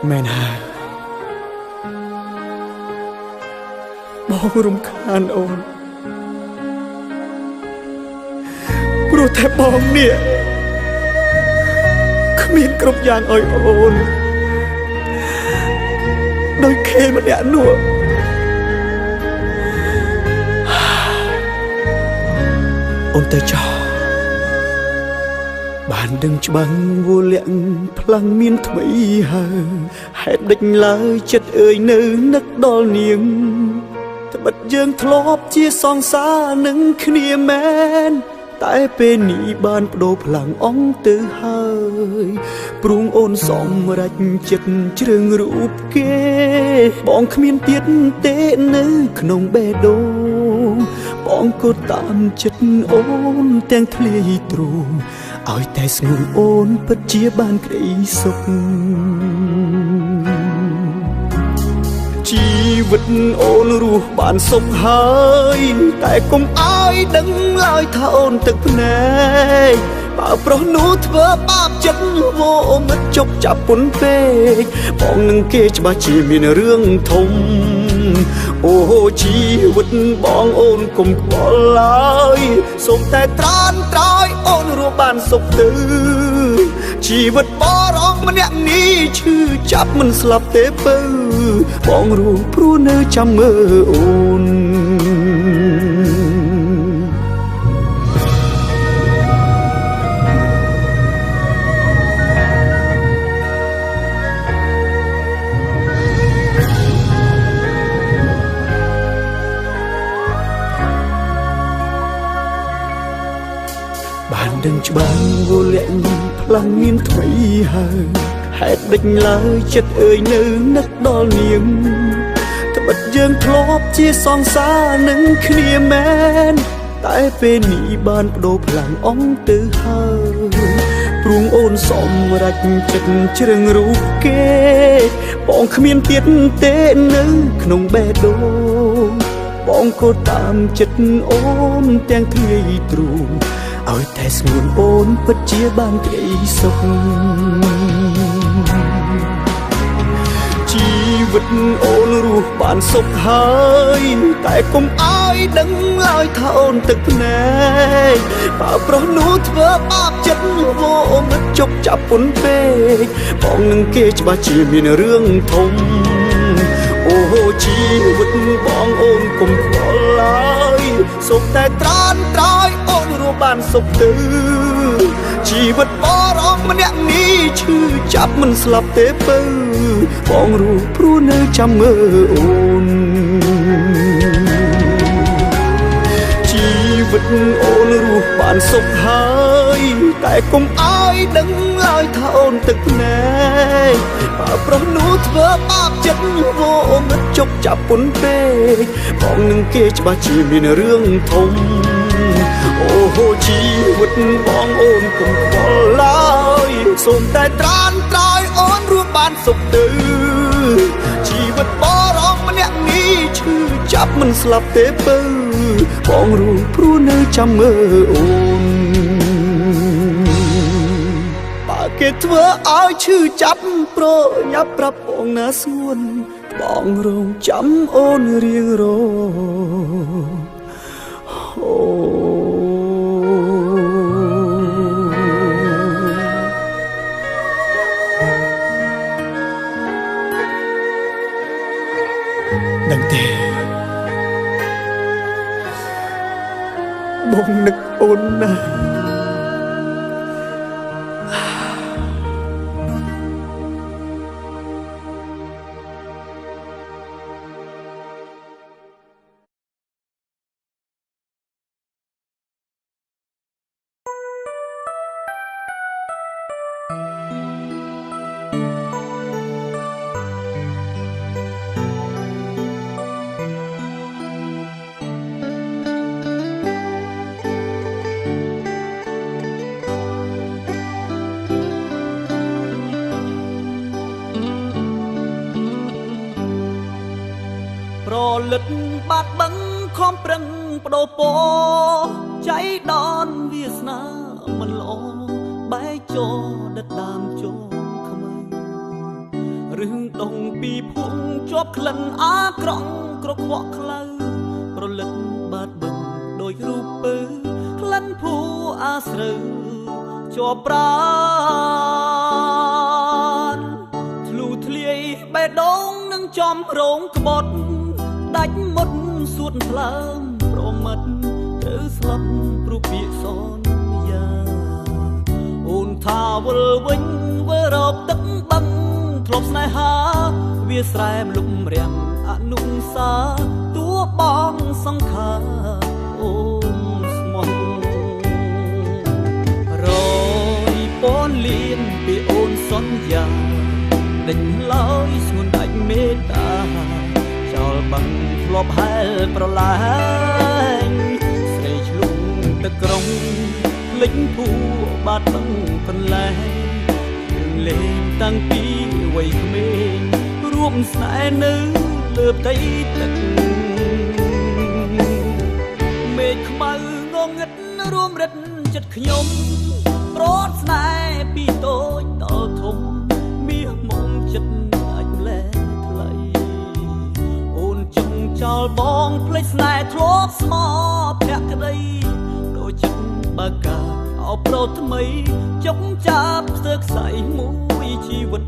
មែនហើយបងរំខានអូនព្រោះតែបងនេះគ្មានគ្រប់យ៉ាងឲ្យអូនដោយខេម្នាក់នោះអូនទៅចោលបានដឹងច្បាស់វលាក់ផ្លាំងមានថ្មីហើយហេតុដេចឡើយចិត្តអើយនៅនឹកដល់នាងត្បិតយើងធ្លាប់ជាសង្សារនឹងគ្នាមែនតែពេលនេះបានបដូរផ្លាំងអងទៅហើយព្រួងអូនសម្រេចចិត្តជ្រើងរូបគេបងគ្មានទៀតទេនៅក្នុងបេះដូងបងក៏តាមចិត្តអូនទាំងធ្លាយទ្រូងឲ្យតែស្ងួនអូនពិតជាបានក្តីសុខជីវិតអូនរស់បានសុខហើយតែកុំឲ្យដឹងឡើយថាអូនទឹកភ្នែកបើប្រុសនោះធ្វើបាបចិត្តវោមិត្តជប់ចាប់ពុនពេកបងនឹងគេច្បាស់ជាមានរឿងធំអូជីវិតបងអូនកុំខ្វល់ឡើយសូមតែត្រានត្រោយអូនរស់បានសុខទៅជីវិតបរងម្នាក់នេះឈឺចាប់មិនស្លាប់ទេពើបងរស់ព្រោះនៅចាំមើលអូនបានដឹងច្បាស់វលាក់ផ្លាំងមានថ្មីហើយហេតុដេចឡើយចិត្តអើយនៅនឹកដល់នាងត្បិតយើងធ្លាប់ជាសង្សារនឹងគ្នាមែនតែពេលនេះបានបដូរផ្លាំងអងទៅហើយព្រួងអូនសម្រេចចិត្តជ្រើងរូបគេបងគ្មានទៀតទេនៅក្នុងបេះដូងបងក៏តាមចិត្តអូនទាំងធ្លាយទ្រូងឲ្យតែស្ងួនអូនពិតជាបានក្តីសុខជីវិតអូនរស់បានសុខហើយតែកុំឲ្យដឹងឡើយថាអូនទឹកភ្នែកបើប្រុសនោះធ្វើបាបចិត្តវោមិត្តជប់ចាប់ពុនពេកបងនឹងគេច្បាស់ជាមានរឿងធំអូជីវិតបងអូនកុំខ្វល់ឡើយសូមតែត្រានត្រោយអូនរស់បានសុខទៅជីវិតបរងម្នាក់នេះឈឺចាប់មិនស្លាប់ទេពើបងរស់ព្រោះនៅចាំមើលអូនជីវិតអូនរស់បានសុខហើយតែកុំឲ្យដឹងឡើយថាអូនទឹកភ្នែកបើប្រុសនោះធ្វើបាបចិត្តវោមិត្តជប់ចាប់ពុនពេកបងនឹងគេច្បាស់ជាមានរឿងធំអូជីវិតបងអូនកុំខ្វល់ឡើយសូមតែត្រានត្រោយអូនរស់បានសុខទៅជីវិតបរងម្នាក់នេះឈឺចាប់មិនស្លាប់ទេពើបងរស់ព្រោះនៅចាំមើលអូនបើគេធ្វើឲ្យឈឺចាប់ប្រញាប់ប្រាប់បងណាស្ងួនបងរងចាំអូនរៀងរអូដឹងទេបងនឹកអូនណាស់ប្រលិតបាត់បឹងខំប្រឹងបដូរពចៃដនវាសនាមិនល្អបែកចោដិតដើមជោខ្មៅរ រឿងដងពីភូមិជាប់ក្លិនអាក្រង់ក្រខ្វក់ខ្លៅប្រលឹកបាត់បឹងដោយរូបពើក្លិនភូអាស្រូវជាប់ប្រាណធ្លុធ្លាយបេះដូងនឹងចំរងក្បត់ដាច់មុតសួតផ្លើមប្រមិតត្រូវស្លាប់ព្រោះពាក្យសន្យាអូនថាវិលវិញវើរកទឹកបឹងធ្លាប់ស្នេហាវាស្រែមលំរាំងអនុសាតួបងសង្ខាអូនស្មោះរយពនលៀនពីអូនសន្យាដេញឡើយស្ងួនដាច់មេត្តាចោលបឹងធ្លាប់ហែលប្រឡាញស្រីឆ្លងទឹកក្រុងលេចភូបាត់បឹងកន្លែងយើងលេងតាំងពីវ័យក្មេងរួមស្នេហ៍នៅលើផ្ទៃទឹកមេឃខ្មៅងងឹតរួមរិតចិត្តខ្ញុំប្រត់ស្នេហ៍ពីតូចដល់ធំមាសមុំចិត្តអាចលែថ្លៃអូនចង់ចោលបងភ្លេចស្នេហ៍ធ្លាប់ស្មោភក្តីដូចចិត្តបើកាអោប្រថ្មីចុកចាប់ស្ទើរខ្សែមួយជីវិត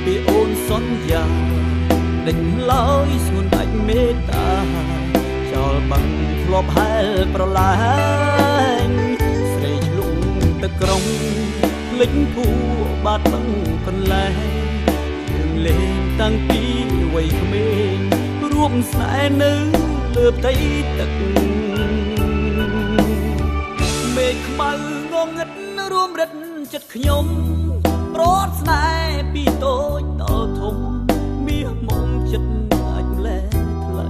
ពីអូនសន្យាដេញឡើយស្ងួនដាច់មេត្តាចោលបឹងធ្លាប់ហែលប្រឡាញស្រីឆ្លងទឹកក្រុងភ្លេចភូបាត់បឹងកន្លែងយើងលេងតាំងពីវ័យក្មេងរួមស្នេហ៍នៅលើផ្ទៃទឹកមេឃខ្មៅងងឹតរួមរិតចិត្តខ្ញុំប្រត់ស្នេហ៍ពីតូចដល់ធំមាសមុំចិត្តអាចលែថ្លៃ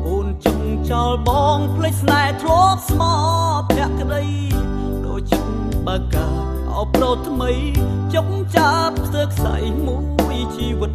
អូនចង់ចោលបងភ្លេចស្នេហ៍ធ្លាប់ស្មោភក្តីដូចចិត្តបើកាអោប្រថ្មីចុកចាប់ស្ទើរខ្សែមួយជីវិត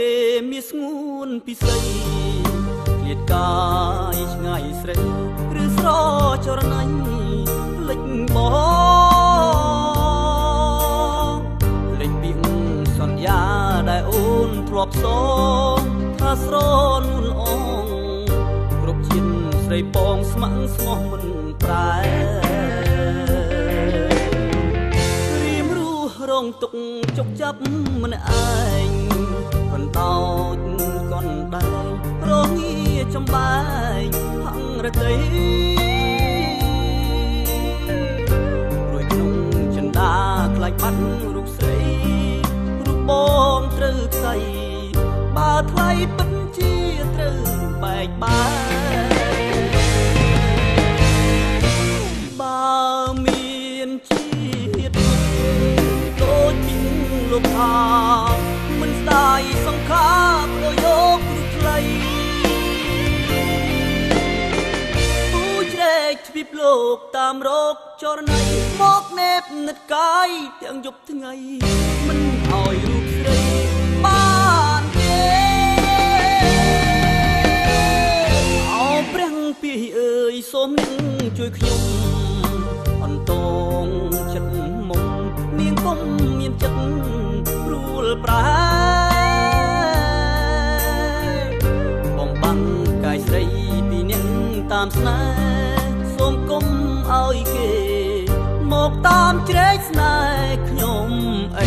ទេមានស្ងួនពិសីឃ្លាតកាយឆ្ងាយស្រីឬស្រចរណៃលិចបងលិចពីសន្យាដែលអូនធ្លាប់សងថាស្រនួនអងគ្រប់ជាតិស្រីពងស្ម័គ្រស្មោះមិនប្រែរៀមរស់រងទុកជុកចាប់ម្នាក់ឯងដោចកនដែងរងាចំបែងហងរតីរួយក្នុងចិន្តាខ្លាចបាត់រូបស្រីរូបបងត្រូវខ្សៃបើថ្លៃពិតជាត្រូវបែកបើមានជាតិដូចពីលោកថាមិនស្ដាយសង្ខារប្រយោគឬខ្លី តាមរកចរណៃមកណែបនិតកាយទាំងយប់ថ្ងៃមិនឲ្យរូបស្រីបានទេអោព្រះពីអើយសូមនឹងជួយខ្ញុំអន្តងចិត្តមុំនាងកុំមានចិត្តព្រួលប្រែបំបាំងកាយស្រីពីនាងតាមស្នេហ៍សូមកុំឲ្យគេមកតាមជ្រែកស្នេហ៍ខ្ញុំអី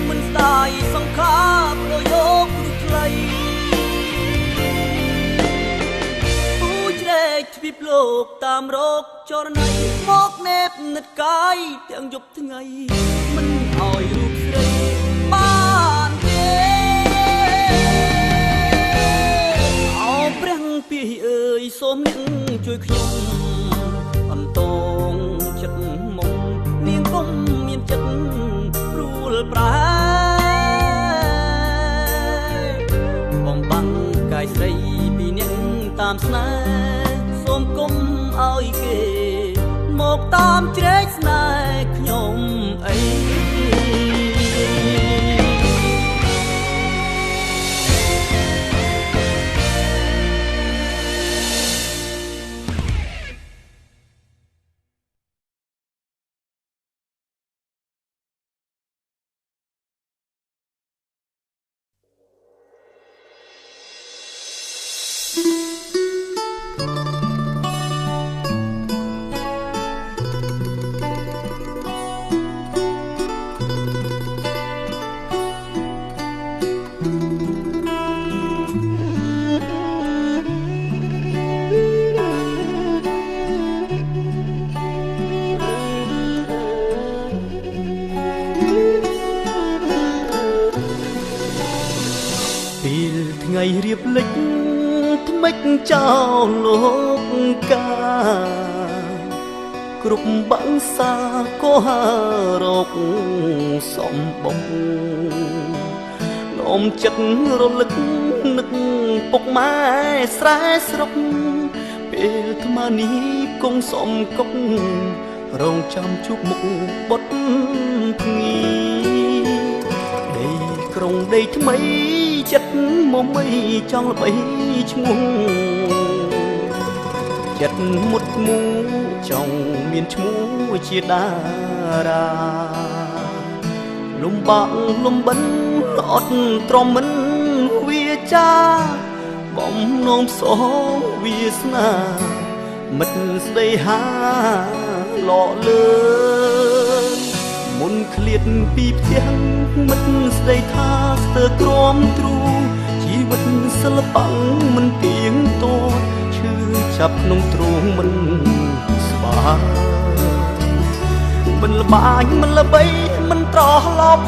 មិនស្ដាយសង្ខារប្រយោគឬថ្លៃពូជ្រែកទ្វីបលោកតាមរកចរណៃមកណែបនិតកាយទាំងយប់ថ្ងៃមិនឲ្យរូបស្រីបានទេអោព្រះពីអើយសូមអ្នកជួយខ្ញុំអន្តងចិត្តមុំនាងកុំមានចិត្តប្រែបំបាំងកាយស្រីពីនាងតាមស្នេហ៍សូមកុំឲ្យគេមកតាមជ្រែកស្នេហ៍ខ្ញុំអីថ្ងៃរៀបលិចថ្មិចចោលលោកកាគ្រប់បាំងសាក៏ហារកសំបងនោមចិត្តរលឹកនឹកពុកម៉ែស្រែស្រុកពេលថ្មនេះគង់សំកុករងចាំជួបមុខបុតភ្ងីដីក្រុងដីថ្មីចិត្តមកមិនចង់ល្បីឈ្មោះចិត្តមុតមូចង់មានឈ្មោះជាតារាលំបាក់លំបិនអត់ទ្រាំមិនវាចាបំណងផ្សងវាស្នាមិត្តស្ដីហាលក់លើមុនឃ្លាតពីផ្ទះមិត្តស្ដីថាស្ទើរក្រំទ្រូជីវិតសិល្បៈមិនទៀងទាត់ឈឺចាប់ក្នុងទ្រូងមិនស្បាមិនល្បាញមិនល្បីមិនត្រឡប់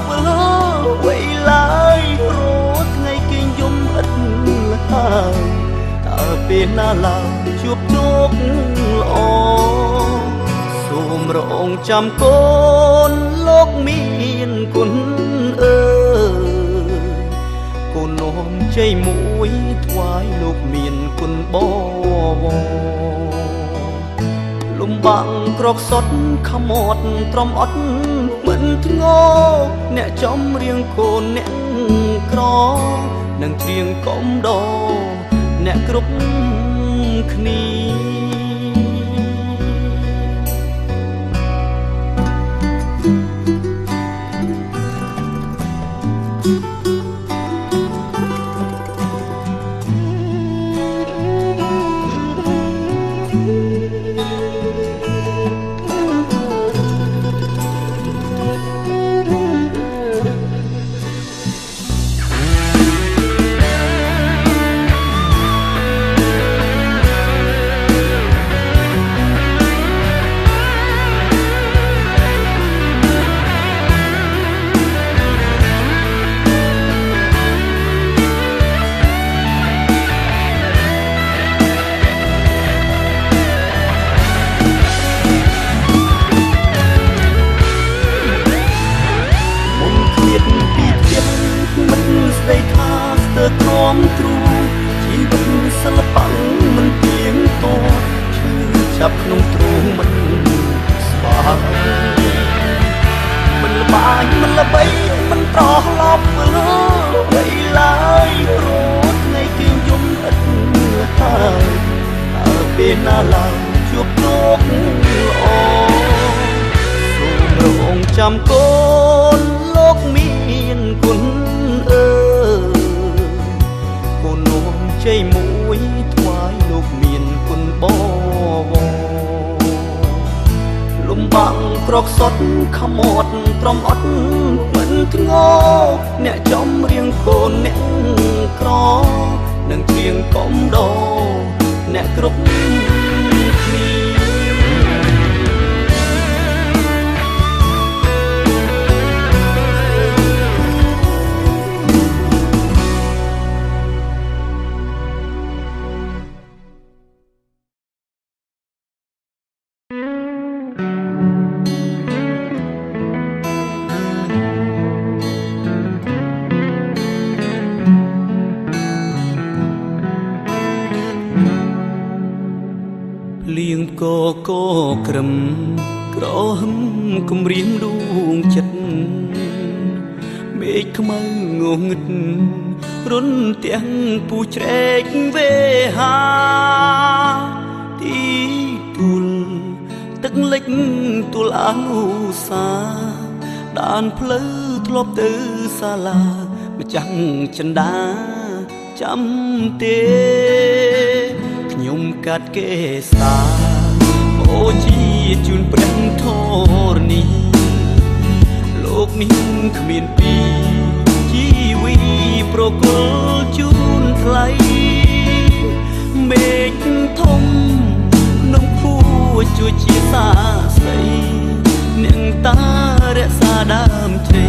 វេឡើយរត់ថ្ងៃគេងយំឥតឡើយតើពេលណាឡើងជួបជោគល្អសូមរងចាំកូនលោកមានគុណកូននោមជ័យមួយថ្វាយលោកមានគុណបវរលំបាំងក្រកសុតខមាត់ទ្រាំអត់មិនធ្ងោអ្នកចំរៀងកូនអ្នកក្រនឹងច្រៀងកំដរអ្នកគ្រប់គ្នា ពេលណាឡើងជួបលោកល្អសូមរងចាំកូនលោកមានគុណកូននាំជ័យមួយថ្វាយលោកមានគុណបវរលំបាំងក្រកសុតខមាត់ត្រមអត់មិនធ្ងោអ្នកចំរៀងកូនអ្នកក្រនឹងធៀងកំដរអ្នកគ្រប់គ្នាលៀងកកក្រឹមក្រហឹមគំរាមដួងចិត្តមេឃខ្មៅងងឹតរុនទាំងពូជ្រែកវេហាទីទួលទឹកលិចទួលអនុសាដានផ្លូវធ្លាប់ទៅសាលាម្ចាស់ចិន្តាចាំទេខ្ញុំកាត់គេសាអូជាជូនព្រះធរណីលោកនេះគ្មានពីជីវីប្រគល់ជូនថ្លៃមេឃធំក្នុងភួជួយជាសាស្រីនាងតារក្សាដើមជ្រៃ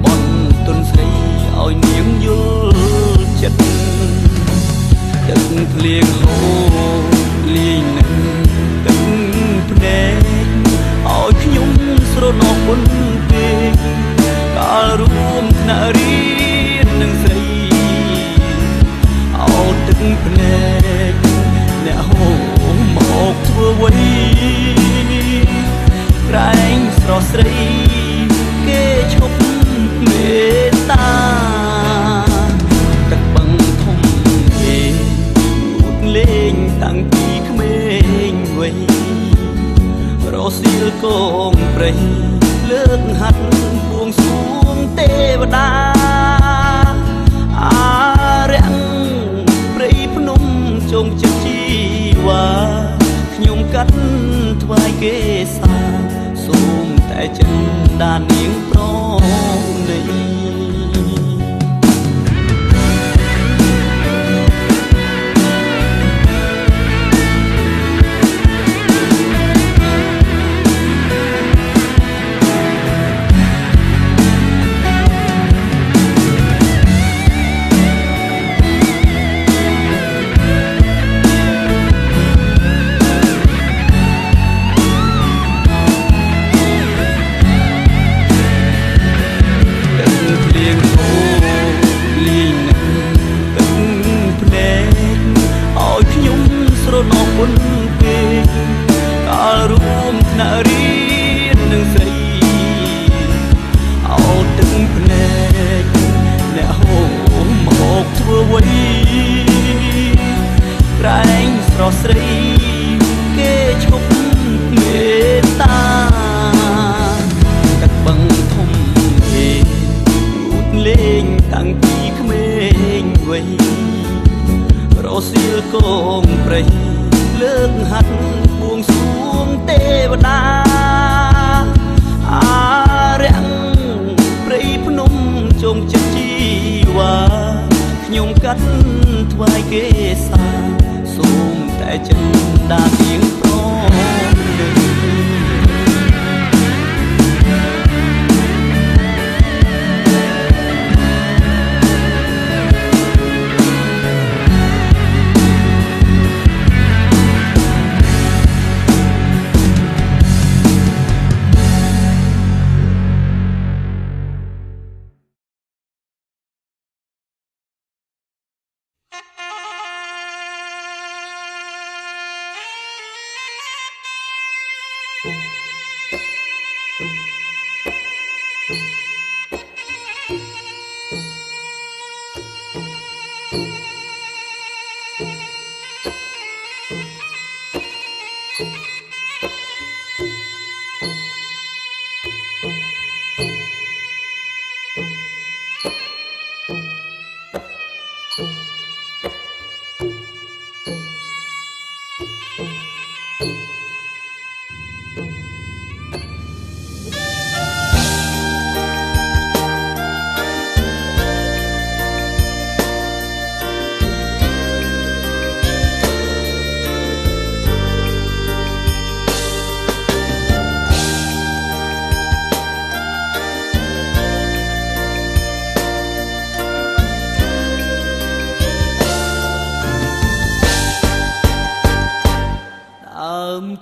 បនទុនស្រីឲ្យនាងយល់ចិត្តទឹកភ្លៀងហូរលីងនឹងទឹកភ្នែកឲ្យខ្ញុំស្រណោះមុនពេកកាលរួមថ្នាក់រៀននឹងស្រីឲ្យទឹកភ្នែកអ្នកហូរមកធ្វើអ្វីក្រែងស្រស់ស្រីគេឈប់មេត្តាលេងតាំងពីក្មេងវ័យរសៀលកងព្រៃលើកហាត់បួងសួងទេវតាអារាំងព្រៃភ្នំជងចិត្តជីវ៉ាខ្ញុំកាត់ថ្វាយគេសាសូមតែចិនដាននាងប្រណី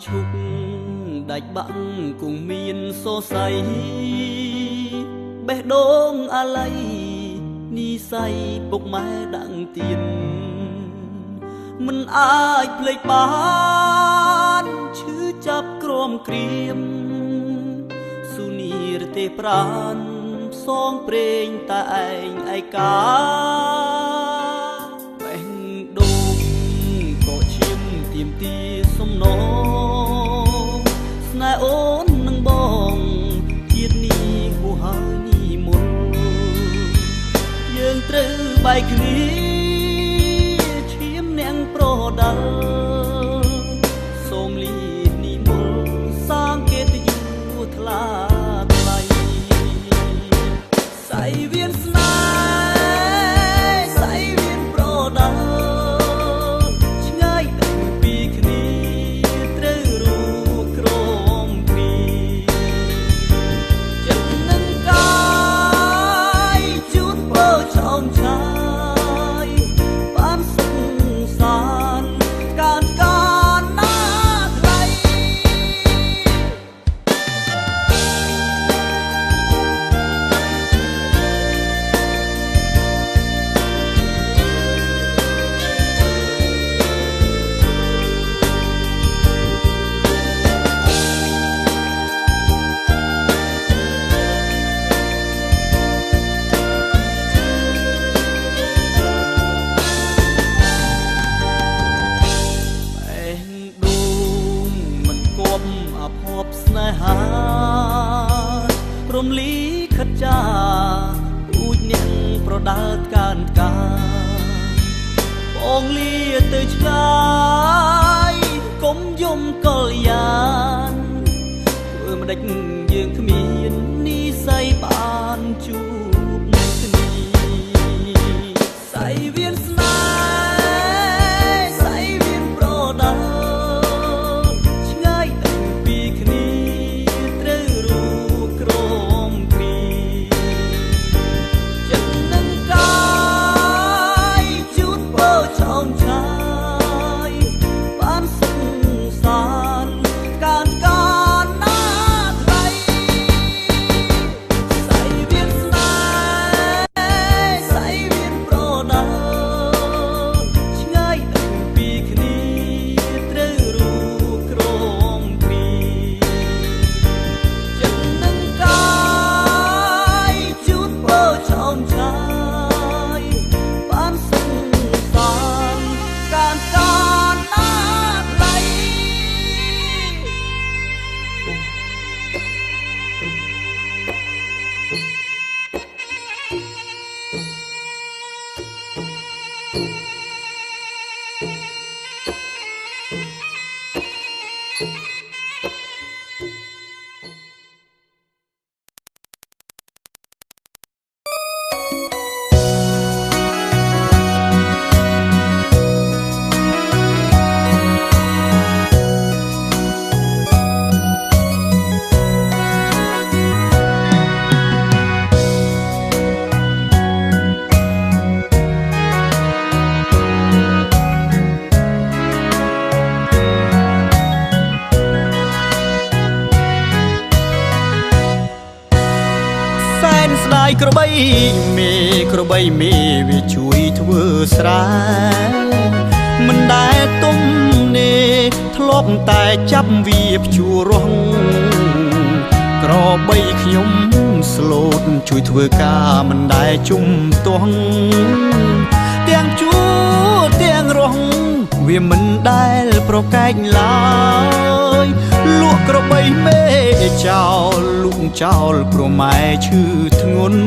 ឈុកដាច់បាក់គង់មានសរសៃបេះដូងអាល័យនីស័យពុកម៉ែដាំងទៀនមិនអាចភ្លេចបានឈឺចាប់ក្រំក្រៀមសុនីរទេប្រានផ្សងព្រេងតែឯងឯកាបេះដូងក៏ឈាមទៀមទីសំណងស្នេហ៍អូននឹងបងជាតិនេះហួហើយនេះមុនយើងត្រូវបែកគ្នាឈាមនាងប្រដៅសូមលីនេះមុនសាងគេតយូថ្លាថ្លៃសៃវៀនស្នេហ៍សៃវៀនប្រដៅឆ្ងាយទៅពីគ្នាត្រូវរូបក្រមពីចិត្តនឹងកាយជូនពោចោមឆាយបានសុខសានការណាថ្លៃស្នេហារំលីខិតចាពូជនាងប្រដាល់កានកាបងលាទៅឆ្ងាយកុំយំកលយានធ្វើមិនដេចយើងគ្មាននិស័យបានជួបគ្នាសៃវៀនស្នេហ៍សៃវៀនប្រដាល់ឆ្ងាយទៅពីគ្នាត្រូវរូបក្រមពីចិត្តនឹងកាយជូនពោចោមឆាយបានសុខសានការណាថ្លៃសៃវៀនស្នេហ៍សៃវៀនប្រដាល់ឆ្ងាយទៅពីគ្នាត្រូវរូបក្រមពីចិត្តនឹងកាយជូនពោចោមឆាយបានសុខសានការណាថ្លៃ ក្របីមេក្របីមេវាជួយធ្វើស្រែមិនដែលទុំនេធ្លាប់តែចាប់វាភ្ជួររងក្របីខ្ញុំស្លូតជួយធ្វើការមិនដែលជុំទាស់ទាំងជួទាំងរងវាមិនដែលប្រកែកឡើយលក់ក្របីមេចោលលូកចោលព្រមម៉ែឈឺធ្ងន់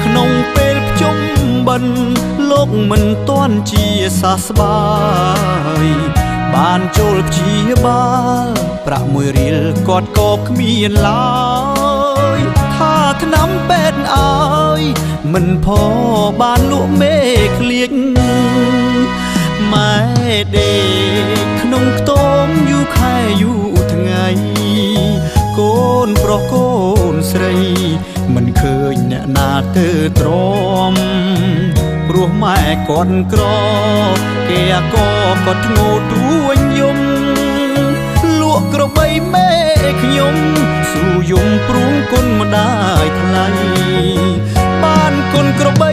ក្នុងពេលភ្ជុំបិណ្ឌលោកមិនទាន់ជាសះស្បើយបានចូលព្យាបាលប្រាក់1រៀលគាត់ក៏គ្មានឡើយថាថ្នាំពេទ្យឲ្យមិនផបានលក់មេឃ្លៀចម៉ែដេកក្នុងខ្ទមយូរខែយូរថ្ងៃកូនប្រុសកូនស្រីមិនឃើញអ្នកណាទៅទ្រាំព្រោះម៉ែគាត់ក្រគេក៏គាត់ធ្ងោទ្រួញយំ បីមេខ្ញុំស៊ូយំព្រួងគុណម្ដាយថ្លៃបានគុណក្របី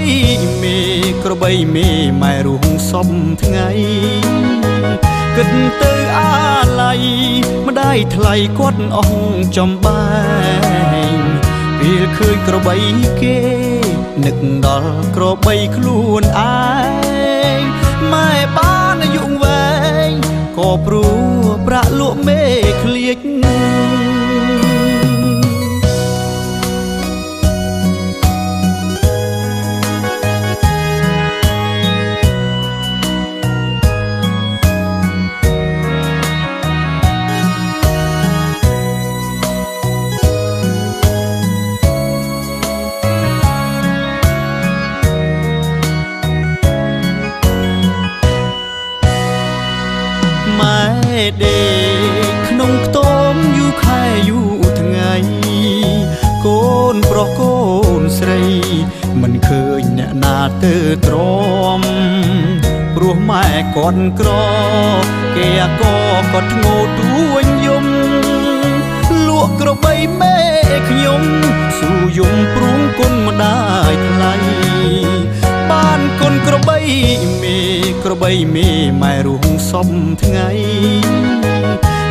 មេក្របីមេម៉ែរួងសំថ្ងៃគិតទៅអាឡ័យម្ដាយថ្លៃគាត់អស់ចំបែងពេលឃើញក្របីគេនឹកដល់ក្របីខ្លួនឯងម៉ែបានអាយុវែងក៏ព្រោះប្រាក់លក់មេឃ្លៀចដេកក្នុងខ្ទមយូរខែយូរថ្ងៃកូនប្រុសកូនស្រីមិនឃើញអ្នកណាទៅទ្រាំព្រោះម៉ែគាត់ក្រគេអាកគាត់ធ្ងោទួញយំលក់ក្របីមេខ្ញុំស៊ូយំព្រួងគុណម្ដាយថ្លៃបានគុណក្របីមេក្របីមេម៉ែរួងសំថ្ងៃ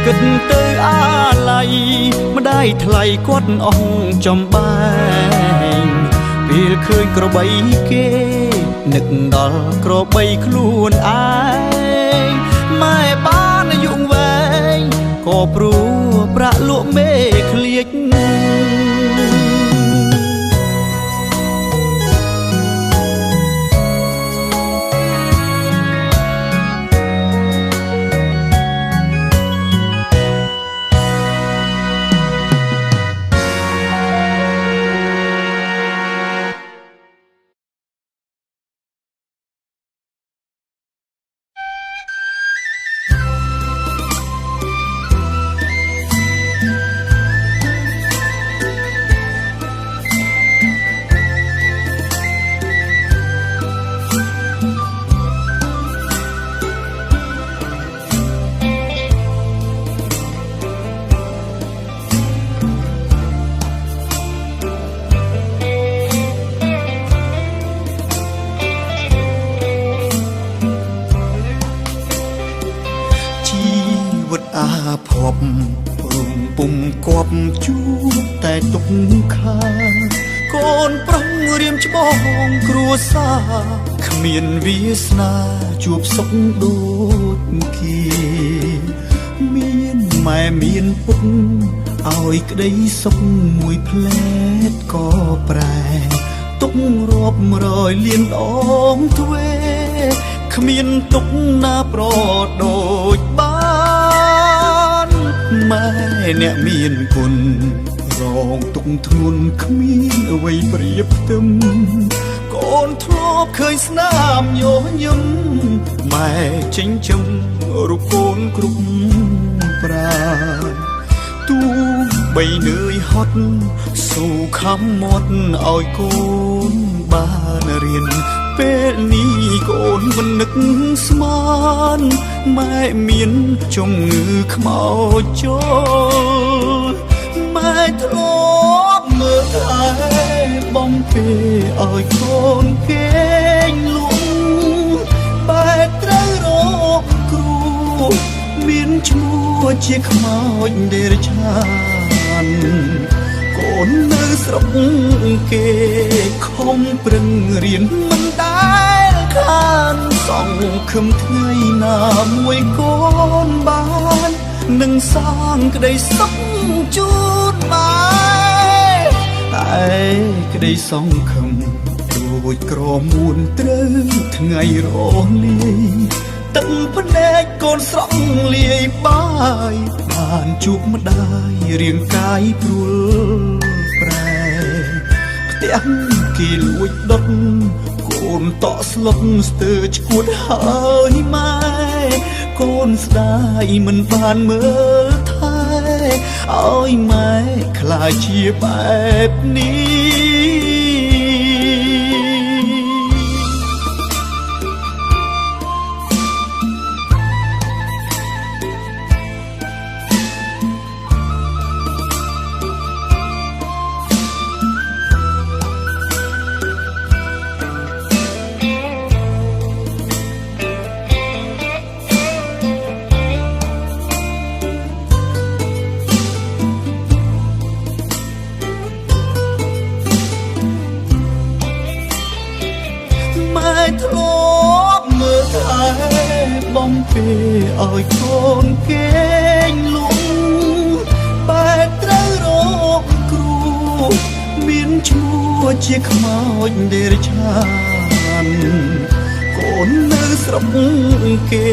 គិតទៅអាឡ័យម្ដាយថ្លៃគាត់អស់ចំបែងពេលឃើញក្របីគេនឹកដល់ក្របីខ្លួនឯងម៉ែបានអាយុវែងក៏ព្រោះប្រាក់លក់មេឃ្លៀចភពរំពុំគប់ជួបតែទុកខាកូនប្រុសរៀមច្បងគ្រួសារគ្មានវាសនាជួបសុខដូចគេមានម៉ែមានពុកឲ្យក្តីសុខមួយផ្លែតក៏ប្រែទុករាប់រយលានដងទ្វេគ្មានទុកណាប្រដូចបានម៉ែអ្នកមានគុណរងទុកធ្ងន់គ្មានអ្វីប្រៀបផ្ទឹមកូនធ្លាប់ឃើញស្នាមញញឹមម៉ែចិញ្ចឹមរូបកូនគ្រប់ប្រាទូបីនឿយហត់ស៊ូខំមាត់ឲ្យកូនបានរៀនពេលនេះកូនមិននឹកស្មានម៉ែមានជំងឺខ្មោចចូលម៉ែធ្លាប់មើលថែបំពេឲ្យកូនគេងលក់បែរត្រូវរកគ្រូមានឈ្មោះជាខ្មោចដេរឆានកូននៅស្រុកគេខំប្រឹងរៀនមិនដែលខានសង្ឃឹមថ្ងៃណាមួយកូនបាននឹងសាងក្តីសុខជូនម៉ែតែក្តីសង្ឃឹមដូចក្រមួនត្រូវថ្ងៃរលាយទឹកភ្នែកកូនស្រក់លាយបាយបានជួបម្ដាយរាងកាយព្រួលប្រែផ្ទះគេលួចដុតកូនតក់ស្លុតស្ទើរឈួតហើយម៉ែកូនស្ដាយមិនបានមើលថែឲ្យម៉ែខ្លាចជាបែបនេះ បំពេឲ្យកូនគេងលងបែរត្រូវរកគ្រូមានឈ្មោះជាខ្មោចដេរឆានកូននៅស្រុកគេ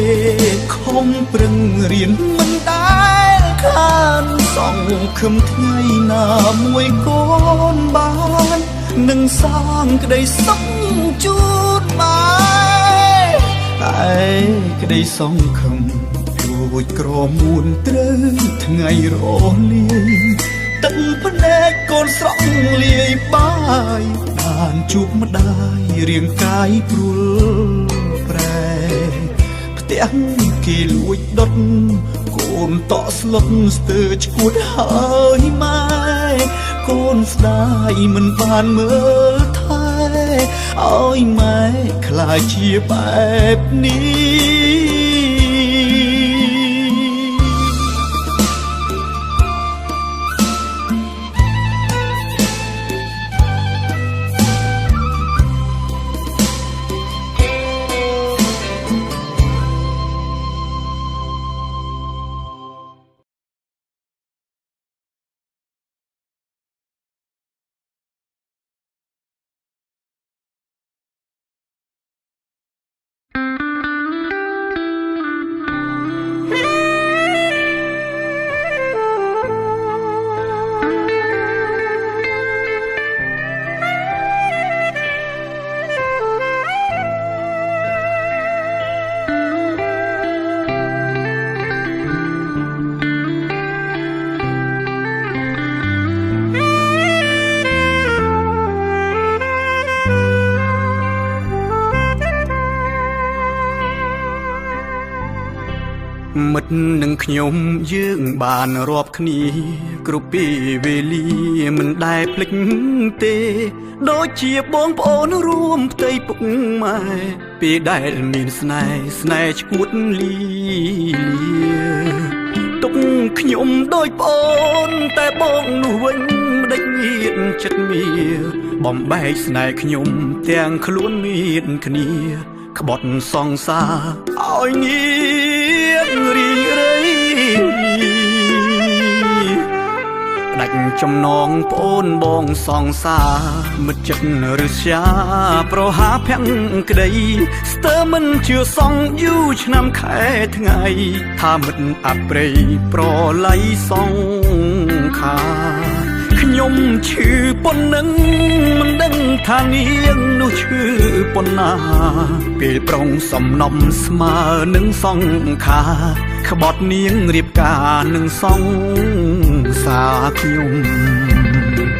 ខំប្រឹងរៀនមិនដែលខានសង្ឃឹមថ្ងៃណាមួយកូនបាននឹងសាងក្តីសុខជូនបាយតែក្តីសង្ឃឹមរួចក្រមួនត្រូវថ្ងៃរលាយទឹកភ្នែកកូនស្រក់លាយបាយបានជួបម្ដាយរាងកាយព្រួលប្រែផ្ទះគេលួចដុតកូនតក់ស្លុតស្ទើរឈួតហើយម៉ែកូនស្ដាយមិនបានមើលថែឲ្យម៉ែខ្លាចជាបែបនេះមិត្តនឹងខ្ញុំយើងបានរាប់គ្នាគ្រប់ពេលវេលាមិនដែលភ្លេចទេដូចជាបងប្អូនរួមផ្ទៃពុកម៉ែពេលដែលមានស្នេហ៍ឈួតលីទុកខ្ញុំដូចប្អូនតែបងនោះវិញដេចញៀនចិត្តមៀបំបែកស្នេហ៍ខ្ញុំទាំងខ្លួនមានគ្នាក្បត់សង្សារឲ្យងៀនរីរៃដាច់ចំណងប្អូនបងសង្សារមិត្តចិត្តរស្យាប្រហាភក្តីស្ទើរមិនជឿសងយូរឆ្នាំខែថ្ងៃថាមិត្តអប្រ័យប្រឡ័យសងខាខ្ញុំឈឺប៉ុណ្ណឹងមិនដឹងថានាងនោះឈឺប៉ុណ្ណាពេលប្រុងសំណំស្មើនឹងសង្ខាក្បត់នាងរៀបការនឹងសង្សារខ្ញុំ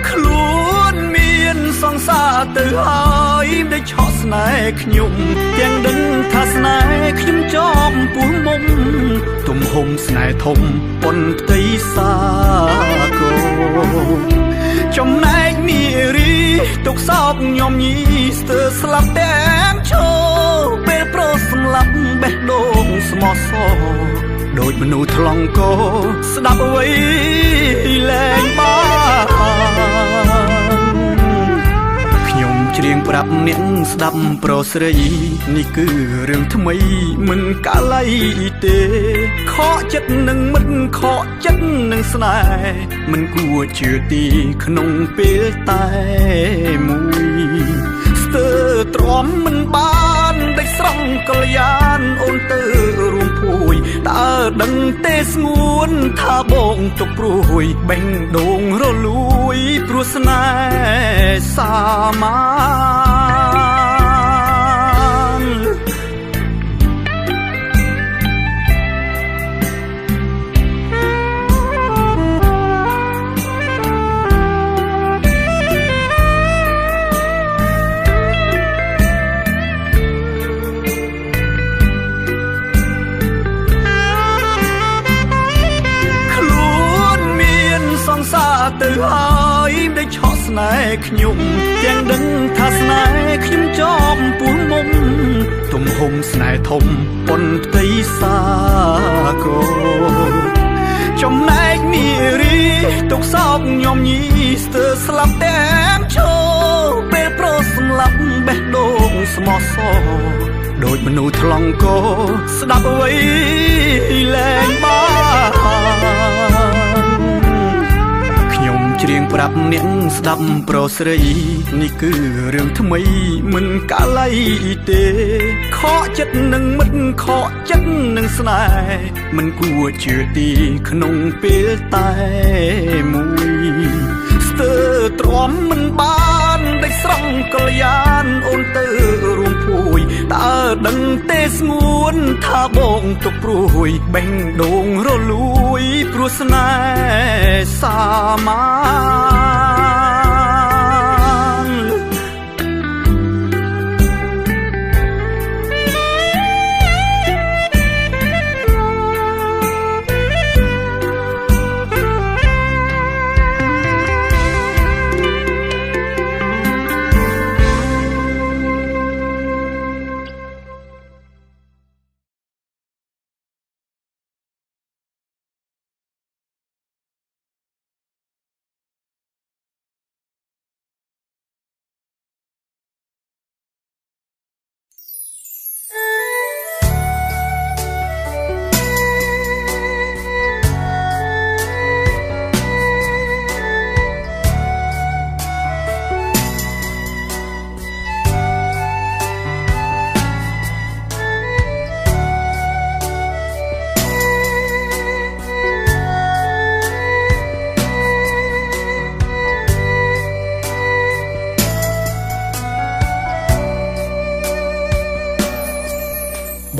ខ្លួនមានសង្សារទៅហើយได้ឆក់ស្នេហ៍ខ្ញុំទាំងដឹងថាស្នេហ៍ខ្ញុំចំពោះមុំទំហំស្នេហ៍ធំប៉ុនផ្ទៃសាគរចំណែកនារីទុកសោកញោមញីស្ទើរស្លាប់ទាំងឈរពេលប្រុសសម្លាប់បេះដូងស្មោះសរដូចមនុស្សថ្លង់កស្ដាប់អ្វីលែងបានខ្ញុំច្រៀងប្រាប់អ្នកស្ដាប់ប្រុសស្រីនេះគឺរឿងថ្មីមិនកាល័យទេខកចិត្តនឹងមិត្តខកចិត្តនឹងស្នេហ៍មិនគួរជឿទីក្នុងពេលតែមួយស្ទើរទ្រាំមិនបានដេចស្រង់កល្យានអូនទៅរួមពួយតើដឹងទេស្ងួនថាបងទុកព្រួយបេះដូងរលួយព្រោះស្នេហ៍សាមាទៅហើយได้ឆក់ស្នេហ៍ខ្ញុំទាំងដឹងថាស្នេហ៍ខ្ញុំចំពោះមុំទំហំស្នេហ៍ធំប៉ុនផ្ទៃសាគរចំណែកនារីទុកសោកញោមញីស្ទើរស្លាប់ទាំងឈរពេលប្រុសសម្លាប់បេះដូងស្មោះសរ ដូចមនុស្សថ្លង់កស្ដាប់អ្វីលែងបានខ្ញុំច្រៀងប្រាប់អ្នកស្ដាប់ប្រុសស្រីនេះគឺរឿងថ្មីមិនកាល័យទេខកចិត្តនឹងមិត្តខកចិត្តនឹងស្នេហ៍មិនគួរជឿទីក្នុងពេលតែមួយស្ទើរទ្រាំមិនបានដេចស្រង់កល្យានអូនទៅរួមពួយតើដឹងទេស្ងួនថាបងទុកព្រួយបេះដូងរលួយព្រោះស្នេហ៍សាមា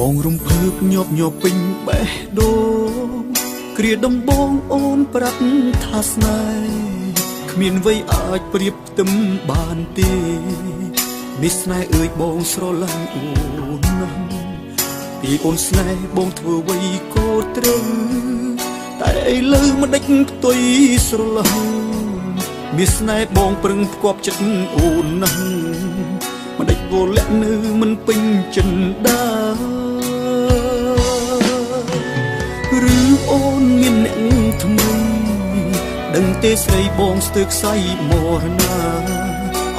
បងរំភើបញាប់ញ័រពេញបេះដូងគ្រាដំបងអូនប្រាប់ថាស្នេហ៍គ្មានអ្វីអាចប្រៀបផ្ទឹមបានទេនេះស្នេហ៍អើយបងស្រឡាញ់អូនណាស់ពីអូនស្នេហ៍បងធ្វើអ្វីក៏ត្រូវតែឥឡូវមិនដេចផ្ទុយស្រឡាញ់មានស្នេហ៍បងប្រឹងផ្គាប់ចិត្តអូនណាស់មិនដេចវល់លាក់នៅមិនពេញចិនដាឬអូនមានអ្នកថ្មីដឹងទេស្រីបងស្ទើរខ្សែមរណា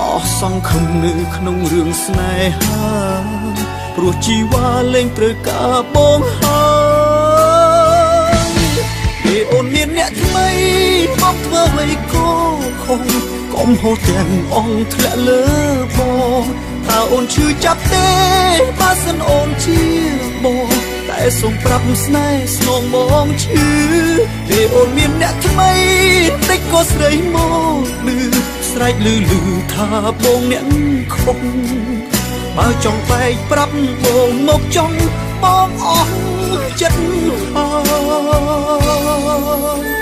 អស់សង្ឃឹមនៅក្នុងរឿងស្នេហាព្រោះជីវ៉ាលែងត្រូវការបងហើយពេលអូនមានអ្នកថ្មីបងធ្វើអ្វីក៏ខុសកុំហូរទាំងអងធ្លាក់លើបងតើអូនឈឺចាប់ទេបើសិនអូនជាបងតែសូមប្រាប់ស្នេហ៍ស្នងបងឈឺពេលអូនមានអ្នកថ្មីតិចក៏ស្រីមកលឺស្រែកលឺថាបងអ្នកខុសបើចង់បែកប្រាប់បងមកចង់បងអស់ចិត្តហើយ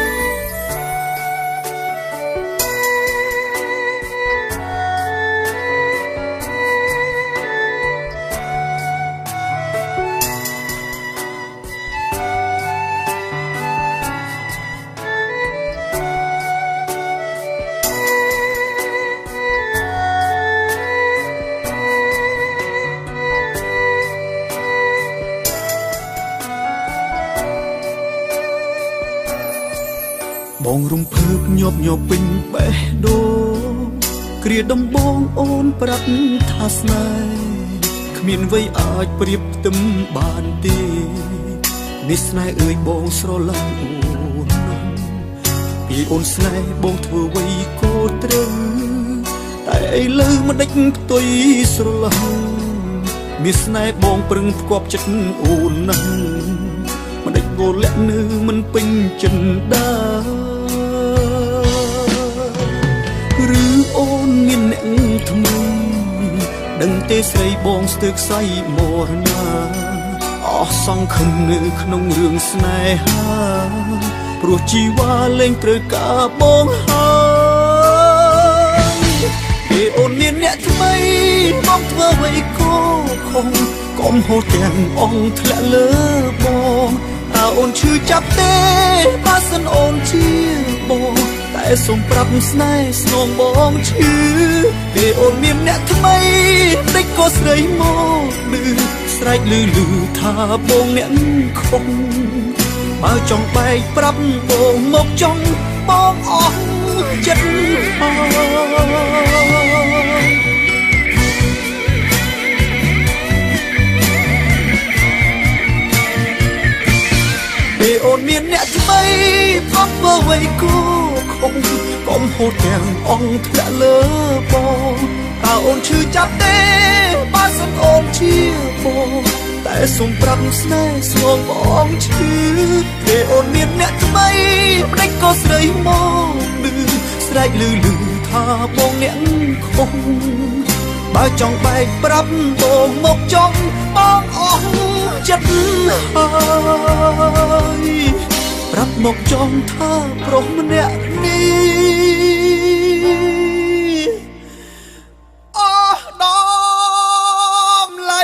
បងរំភើបញាប់ញ័រពេញបេះដូងគ្រាដំបងអូនប្រាប់ថាស្នេហ៍គ្មានអ្វីអាចប្រៀបផ្ទឹមបានទេនេះស្នេហ៍អើយបងស្រឡាញ់អូនណាស់ពីអូនស្នេហ៍បងធ្វើអ្វីក៏ត្រូវតែឥឡូវមិនដេចផ្ទុយស្រឡាញ់មានស្នេហ៍បងប្រឹងផ្គាប់ចិត្តអូនណាស់មិនដេចវល់លាក់នៅមិនពេញចិនដាឬអូនមានអ្នកថ្មីដឹងទេស្រីបងស្ទើរខ្សែមរណាអស់សង្ឃឹមនៅក្នុងរឿងស្នេហាព្រោះជីវ៉ាលែងត្រូវការបងហើយពេលអូនមានអ្នកថ្មីបងធ្វើអ្វីក៏ខុសកុំហូរទាំងអងធ្លាក់លើបងតើអូនឈឺចាប់ទេបើសិនអូនជាបងតែសូមប្រាប់ស្នេហ៍ស្នងបងឈឺពេលអូនមានអ្នកថ្មីតិចក៏ស្រីមកលឺស្រែកលឺថាបងអ្នកខុសបើចង់បែកប្រាប់បងមកចង់បងអស់ចិត្តហើយ មានអ្នកថ្មីផុសបើវ័យគូខំកុំហូតទាំងអង្គធ្លាក់លើបងតើអូនឈឺចាប់ទេបើសិនអូនជាបងតែសូមប្រាប់ស្នេហ៍ស្ងងបងឈឺពេលអូនមានអ្នកថ្មីម្ដេចក៏ស្រីមកលឺស្រែកលឺថាបងអ្នកខំបើចង់បែកប្រាប់បងមកចង់បងអស់ចិត្តហើយប្រាប់មកចង់ថាប្រុសម្នាក់នេះអស់ដំឡៃ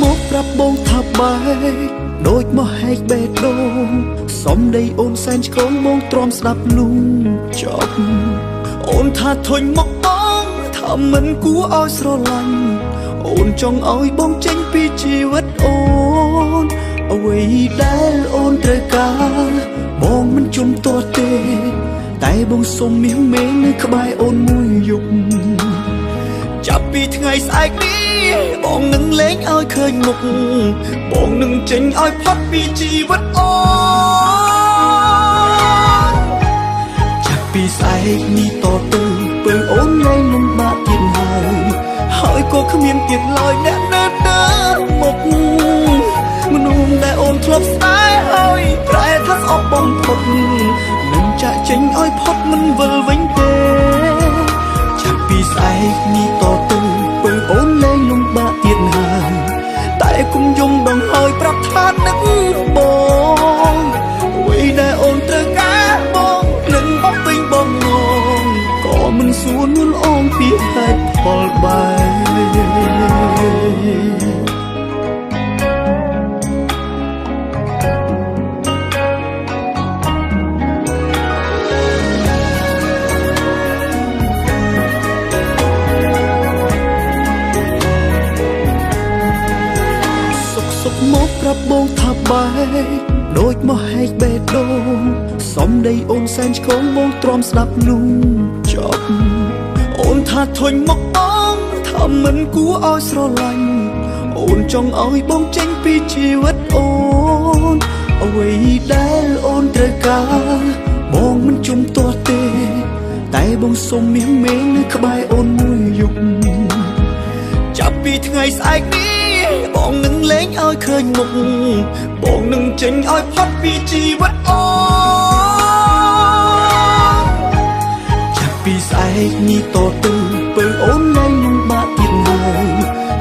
មកប្រាប់បងថាបែកដូចមកហែកបេះដូងសំដីអូនសែនឆ្កងបងទ្រាំស្ដាប់លុងចប់អូនថាធុញមកបងថាមិនគួរឲ្យស្រឡាញ់អូនចង់ឲ្យបងចេញពីជីវិតអូនអ្វីដែលអូនត្រូវការបងមិនជំទាស់ទេតែបងសុំមាសមេនៅក្បែរអូនមួយយប់ចាប់ពីថ្ងៃស្អែកនេះបងនឹងលេងឲ្យឃើញមុខបងនឹងចេញឲ្យផុតពីជីវិតអូនចាប់ពីស្អែកនេះតទៅពើអូនលែងលំបាកទៀតហើយក៏គ្មានទៀតឡើយអ្នកនៅដើរមុខមនុស្សដែលអូនធ្លាប់ស្នេហ៍ឲ្យប្រែថាស្អប់បំផុតនឹងចាក់ចេញឲ្យផុតមិនវិលវិញទេចាប់ពីស្អែកនេះតទៅពើអូនលែងលំបាកទៀតហើយតែគុំយំដងហើយប្រាប់ថានឹកបងអ្វីដែលអូនត្រូវការបងនឹងបងពេញបងងងក៏មិនសួរនួនអងពីហេតុផលបែបមកប្រាប់បងថាបែកដូចមកហែកបេះដូងសំដីអូនសែនឆ្កងបងទ្រាំស្ដាប់លុងចប់អូនថាធុញមកបងថាមិនគួរឲ្យស្រឡាញ់អូនចង់ឲ្យបងចេញពីជីវិតអូនអ្វីដែលអូនត្រូវការបងមិនជំទាស់ទេតែបងសុំមាសមេនៅក្បែរអូនមួយយប់ចាប់ពីថ្ងៃស្អែកនេះបងនឹងលេងឲ្យឃើញមុខបងនឹងចេញឲ្យផុតពីជីវិតអូនចាប់ពីស្អែកនេះតទៅពើអូនលែងលំបាកទៀត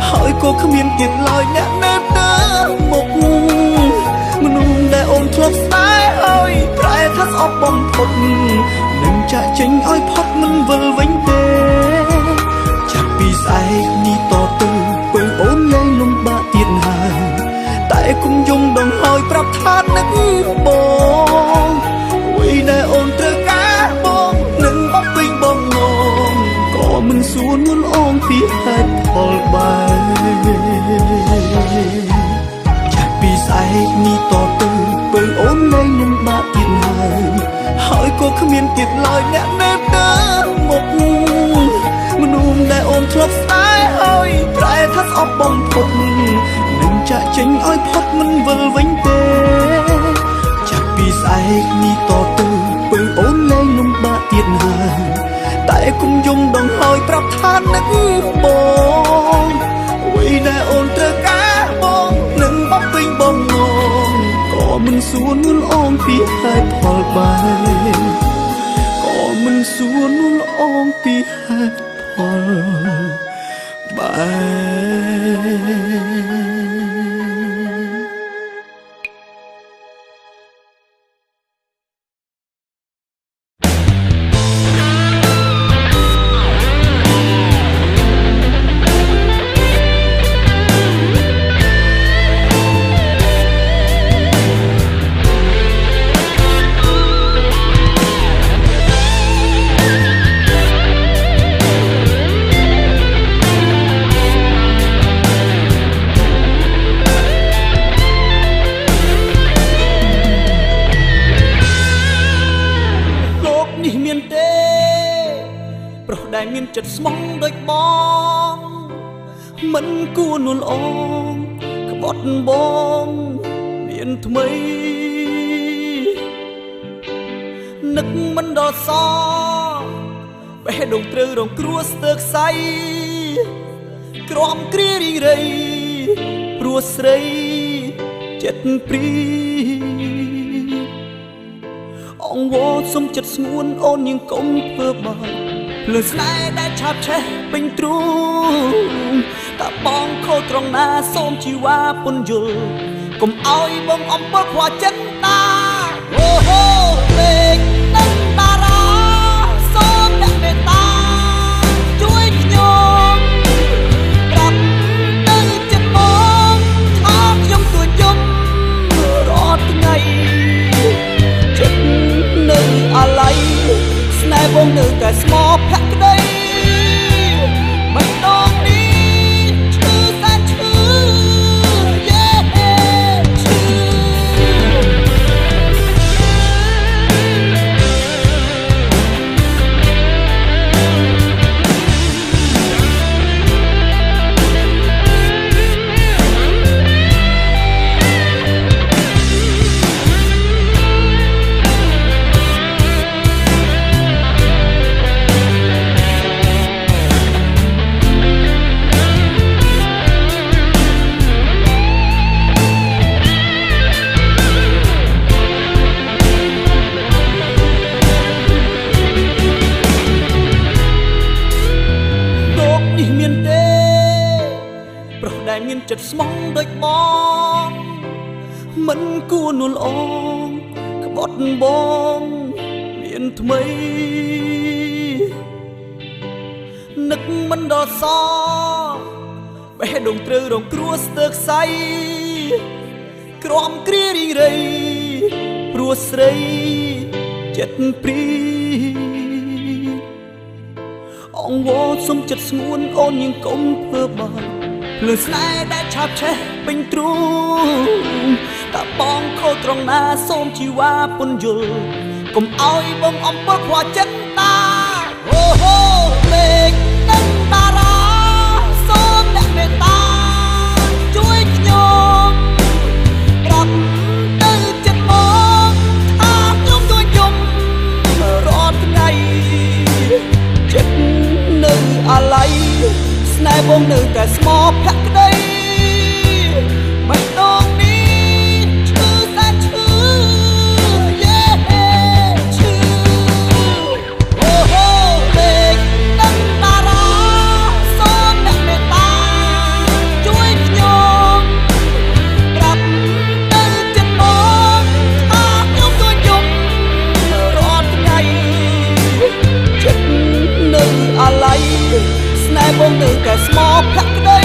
ហើយក៏គ្មានទៀតឡើយអ្នកនៅដើរមុខមនុស្សដែលអូនធ្លាប់ស្នេហ៍ឲ្យប្រែថាស្អប់បំផុតនឹងចាក់ចេញឲ្យផុតមិនវិលវិញទេចាប់ពីស្អែកនេះតទៅពើអូនលែងលំបាកទៀតហើយតែគុំយំដងហើយប្រាប់ថានឹកបងអ្វីដែលអូនត្រូវការបងនឹងបងពេញបងងងក៏មិនសួរនួនអងពីហេតុផលបែបចាប់ពីស្អែកនេះតទៅពើអូនលែងលំបាកទៀតហើយក៏គ្មានទៀតឡើយអ្នកនៅដើរមុខមនុស្សដែលអូនធ្លាប់ស្នេហ៍ឲ្យប្រែថាស្អប់បំផុតនឹងចាក់ចេញឲ្យផុតមិនវិលវិញទេចាប់ពីស្អែកនេះតទៅពើអូនលែងលំបាកទៀតហើយតែគុំយំដងហើយប្រាប់ថានឹកបងអ្វីដែលអូនត្រូវការបងនឹងបងពេញបងងងក៏មិនសួរនួនអងពីហេតុផលបែបក៏មិនសួរនួនអងពីហេតុផលបែប ប្រុសដែលមានចិត្តស្មោះដូចបងមិនគួរនួលអងក្បត់បងមានថ្មីនឹកមិនដល់សបេះដូងត្រូវរងគ្រោះស្ទើរខ្សៃក្រំគ្រារីរៃព្រោះស្រីចិត្តព្រីអងវសុំចិត្តស្ងួនអូនยังកុំធ្វើបាបភ្លើងស្នេហ៍ដែលឆាបឆេះពេញទ្រូងតើបងខុសត្រង់ណាសូមជីវ៉ាពន្យល់កុំឲ្យបងអំពើខ្វះចិត្តតាអូហូពេកនឹងតារាសូមអ្នកមេត្តាជួយខ្ញុំប្រាប់ទៅចិត្តបងថាខ្ញុំទួយំរាល់ថ្ងៃចិត្តនៅអាឡ័យស្នេហ៍បងនៅតែស្មោភក្តីមិនដងនេះឈឺសែនឈឺយេឈឺមានចិត្តស្មោះដូចបងមិនគួរនួលអងក្បត់បងមានថ្មីនឹកមិនដល់សបេះដូងត្រូវរងគ្រោះស្ទើរខ្សៃក្រំគ្រារីរៃព្រោះស្រីចិត្តព្រីអងវសុំចិត្តស្ងួនអូនยังកុំធ្វើបាបភ្លើងស្នេហ៍ដែលឆាបឆេះពេញទ្រូងតើបងខុសត្រង់ណាសូមជីវ៉ាពន្យល់កុំឲ្យបងអំពើខ្វះចិត្តតាអូហូពេកនឹងតារាសូមអ្នកមេត្តាជួយខ្ញុំប្រាប់ទៅចិត្តបងថាខ្ញុំទួយំរាល់ថ្ងៃចិត្តនៅអាឡ័យស្នេហ៍បងនៅតែស្មោភក្តីមិនដងនេះឈឺសែនឈឺយេឈឺអូហូពេកនឹងតារាសូមអ្នកមេត្តាជួយខ្ញុំប្រាប់ទៅចិត្តបងថាខ្ញុំទួយំរាល់ថ្ងៃចិត្តនៅអាឡ័យស្នេហ៍បងនៅតែស្មោភក្តី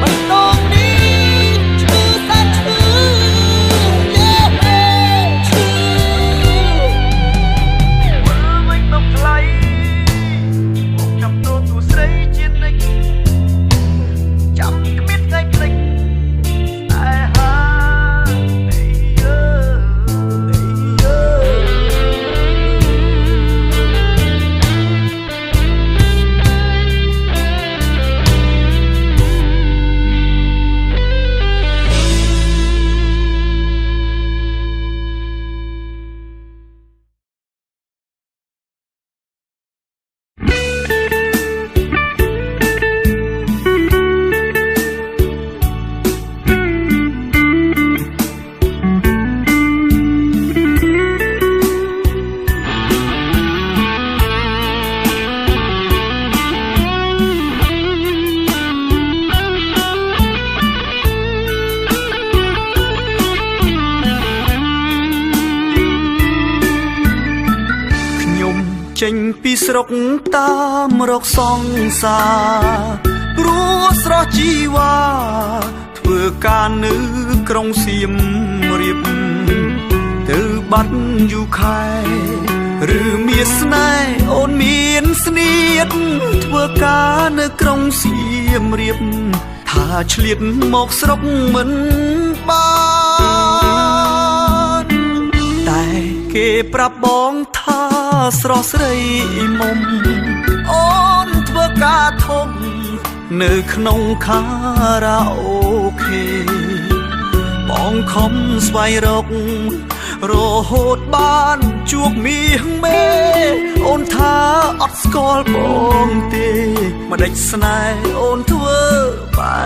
មិនដងនេះឈឺសែនឈឺយេឈឺមើលវិញមកថ្លៃមកចាំទោសទូស្រីជានិច្ចចាំគ្មានថ្ងៃភ្លេចតែហាអីយើចេញពីស្រុកតាមរកសង្សារព្រោះស្រស់ជីវ៉ាធ្វើការនៅក្រុងសៀមរាបទៅបាត់យូរខែឬមានស្នេហ៍អូនមានស្នៀតធ្វើការនៅក្រុងសៀមរាបថាឆ្លៀតមកស្រុកមិនបានតែ គេប្រាប់បងថាស្រស់ស្រីមុំអូនធ្វើការធំនៅក្នុងខារ៉ាអូខេបងខំស្វែងរករហូតបានជួបមាសមេអូនថាអត់ស្គាល់បងទេម្ដេចស្នេហ៍អូនធ្វើបែ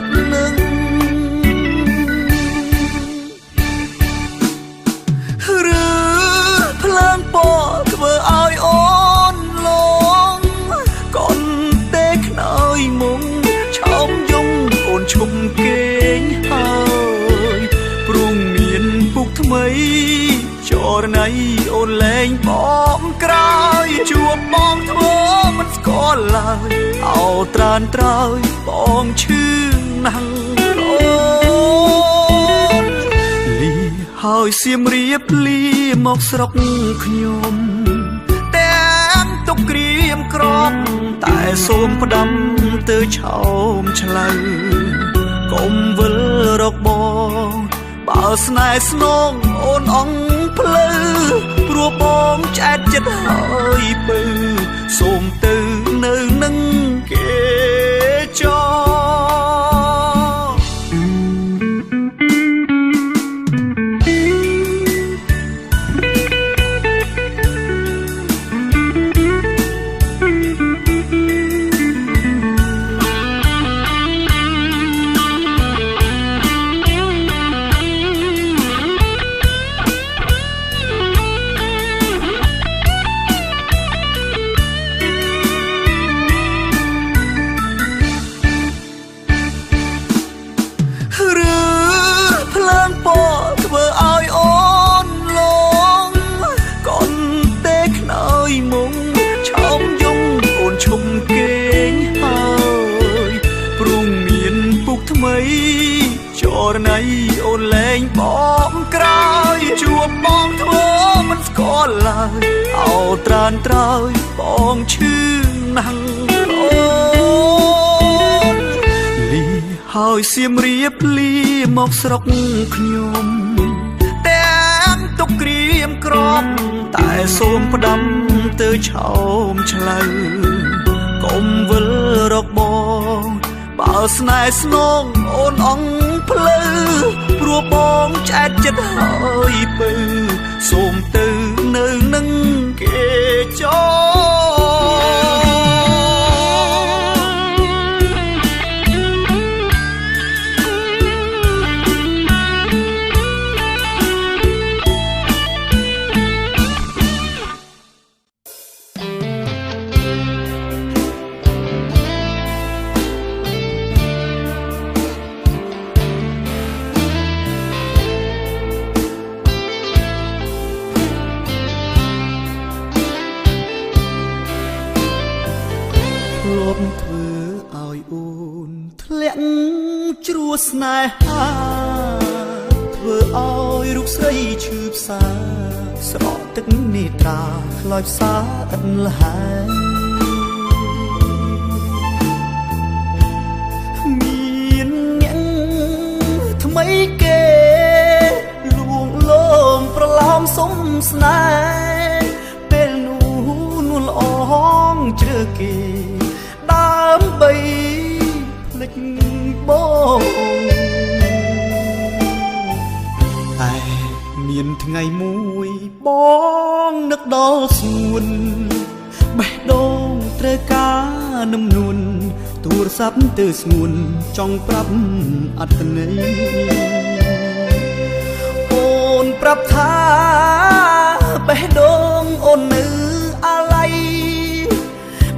បនឹងឬភ្លើងពណ៌ធ្វើឲ្យអូនលងកូនទេខ្នើយមុំឆោមយំអូនឈុំគេងហើយព្រោះមានពុកថ្មីចរណៃអូនលែងបងក្រោយជួបបងធ្វើមិនស្គាល់ឡើយអោត្រានត្រើយបងឈឺណាស់អូនលីហើយសៀមរាបលីមកស្រុកខ្ញុំទាំងទុកក្រៀមក្រំតែសូមផ្ដាំទៅឆោមឆ្លៅកុំវិលរកបងបើស្នេហ៍ស្នងអូនអងភ្លឺព្រោះបងឆ្អែតចិត្តហើយពើសូមទៅនៅនឹងគេចោចរណៃអូនលែងបងក្រោយជួបបងធ្វើមិនស្គាល់ឡើយអោត្រានត្រើយបងឈឺណាស់អូនលីហើយសៀមរាបលីមកស្រុកខ្ញុំទាំងទុកក្រៀមក្រំតែសូមផ្ដាំទៅឆោមឆ្លៅកុំវិលរកបងបើស្នេហ៍ស្នងអូនអងភ្លឺព្រោះបងឆ្អែតចិត្តហើយពើសូមទៅនៅនឹងគេចោធ្វើឲ្យអូនធ្លាក់ជ្រោះស្នេហាធ្វើឲ្យរូបស្រីឈឺផ្សាស្រក់ទឹកនេត្រាខ្លោចផ្សាឥតលហើយមានអ្នកថ្មីគេលួងលោមប្រឡំសុំស្នេហ៍ពេលនោះនួនល្អងជ្រើគេដើម្បីភ្លេចបងតែមានថ្ងៃមួយបងនឹកដល់ស្ងួនបេះដូងត្រូវការនឹមនួនទូរស័ព្ទទៅស្ងួនចង់ប្រាប់អត្ថន័យអូនប្រាប់ថាបេះដូងអូននៅអាឡ័យ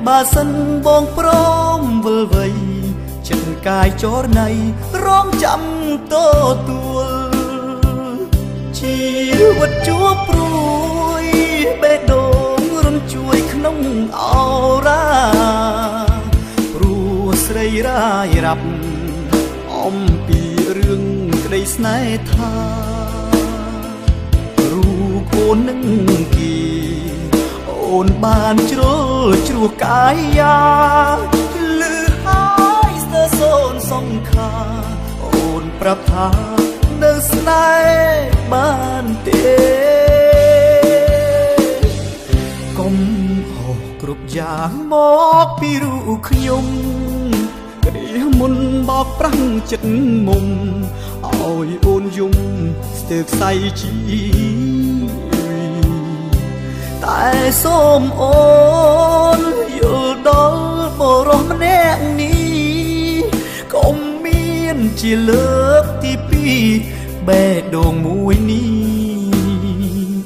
បើសិនបងព្រមវិលវ័យចិត្តកាយចរណៃរងចាំទទួលជីវិតជួបព្រួយបេះដូងរំជួយក្នុងអរ៉ាព្រោះស្រីរាយរាប់អំពីរឿងក្តីស្នេហ៍ថារូបអូននឹងគេអូនបានជ្រុលជ្រោះកាយាលឺហើយស្ទើរសូនសង្ខាអូនប្រាប់ថានៅស្នេហ៍បានទេ យ៉ាងមកពីរូបខ្ញុំគ្រាមុនបោកប្រាំងចិត្តមុំឲ្យអូនយំស្ទើរខ្សែជីតែសូមអូនយល់ដល់បរិសុទ្ធម្នាក់នេះកុំមានជាលើកទីពីរបេះដូងមួយនេះ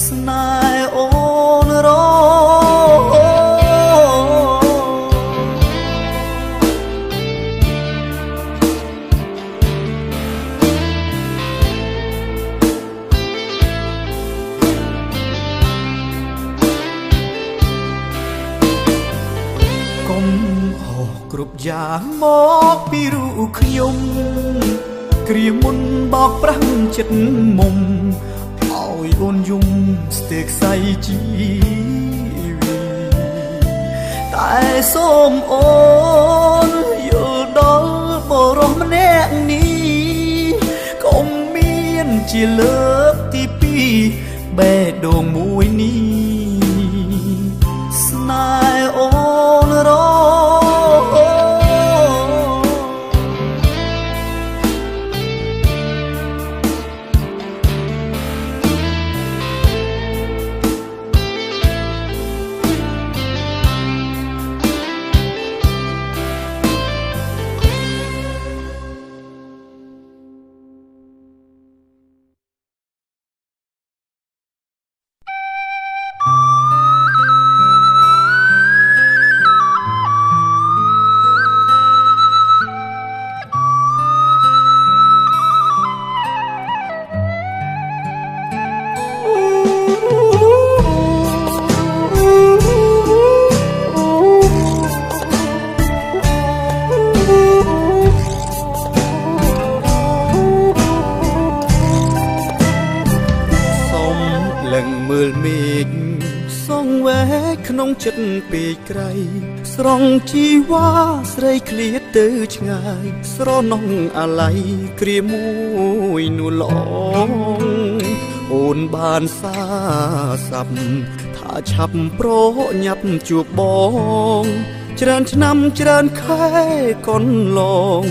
ស្នេហ៍អូនរគ្រប់យ៉ាងមកពីរូបខ្ញុំគ្រាមុនបោកប្រាំងចិត្តមុំឲ្យអូនយំស្ទើរខ្សែជីវិតតែសូមអូនយល់ដល់បរិសុទ្ធម្នាក់នេះកុំមានជាលើកទីពីរបេះដូងមួយនេះស្នេហ៍អូនរក្នុងចិត្តពេកក្រៃស្រង់ជីវ៉ាស្រីឃ្លាតទៅឆ្ងាយស្រណងអាឡ័យគ្រាមួយនួនឡងអូនបានសាស័ព្ទថាឆាប់ប្រញាប់ជួបបងច្រើនឆ្នាំច្រើនខែកន្លង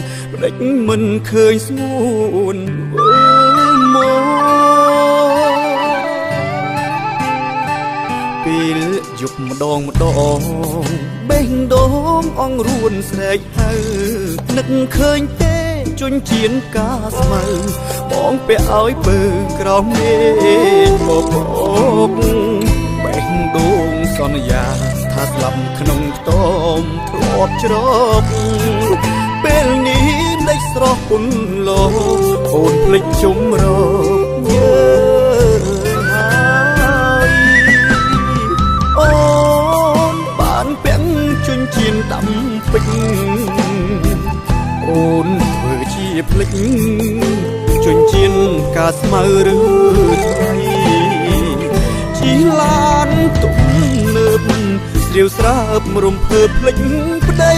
ដេចមិនឃើញស្ងួនវិលមកពេលយប់ម្ដងបេះដូងអង្រួនស្រែកហៅនឹកឃើញទេជញ្ជៀនកាស្មៅបងពាក់ឲ្យពើក្រោមមេឃបបកបេះដូងសន្យាថាស្លាប់ក្នុងខ្ទមធ្លាប់ច្រកពេលនេះដេកស្រស់ពុនលោអូនភ្លេចជុំរកអូនបានពាក់ជញ្ជៀនដាំពេជ្រអូនធ្វើជាភ្លេចជញ្ជៀនកាស្មៅឬថ្លៃជីឡានទំនើបស្រាវស្រើបរំភើបភ្លេចប្តី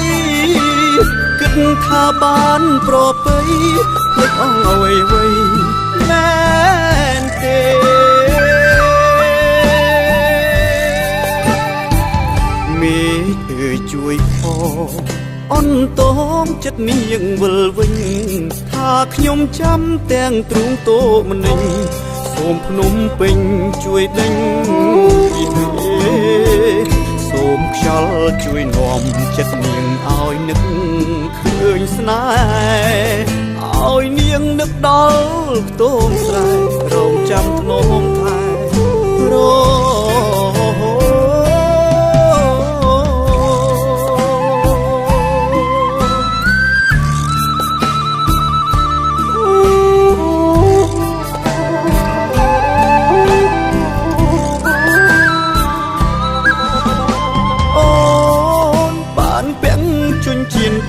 គិតថាបានប្រពៃភ្លេចអស់អ្វីមែនទេមេឃអើយជួយផងអន្តងចិត្តនាងវិលវិញថាខ្ញុំចាំទាំងទ្រូងតោមនិញសូមភ្នំពេញជួយដេញពីនេះសូមខ្យល់ជួយនាំចិត្តនាងឲ្យនឹកឃើញស្នេហ៍ឲ្យនាងនឹកដល់ខ្ទមស្រែរងចាំធ្នមថែរ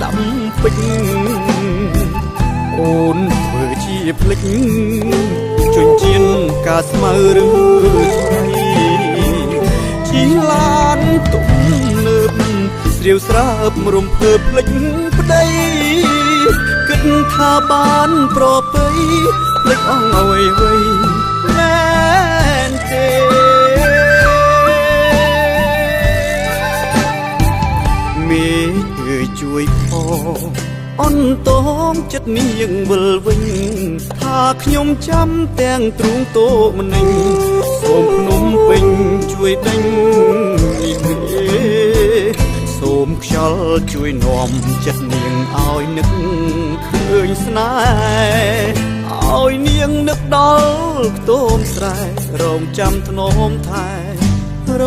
ដាំពេជ្រអូនធ្វើជាភ្លេចជញ្ជៀនកាស្មៅឬថ្លៃជីឡានទំនើបស្រាវស្រើបរំភើបភ្លេចប្តីគិតថាបានប្រពៃភ្លេចអស់អ្វីមែនទេ ចិត្តនាងវិលវិញថាខ្ញុំចាំទាំងទ្រូងតោម្នេញសូមភ្នំពេញជួយដេញសូមខ្យល់ជួយនាំចិត្តនាងឲ្យនឹកឃើញស្នេហ៍ឲ្យនាងនឹកដល់ខ្ទមស្រែរងចាំធ្នមថែរ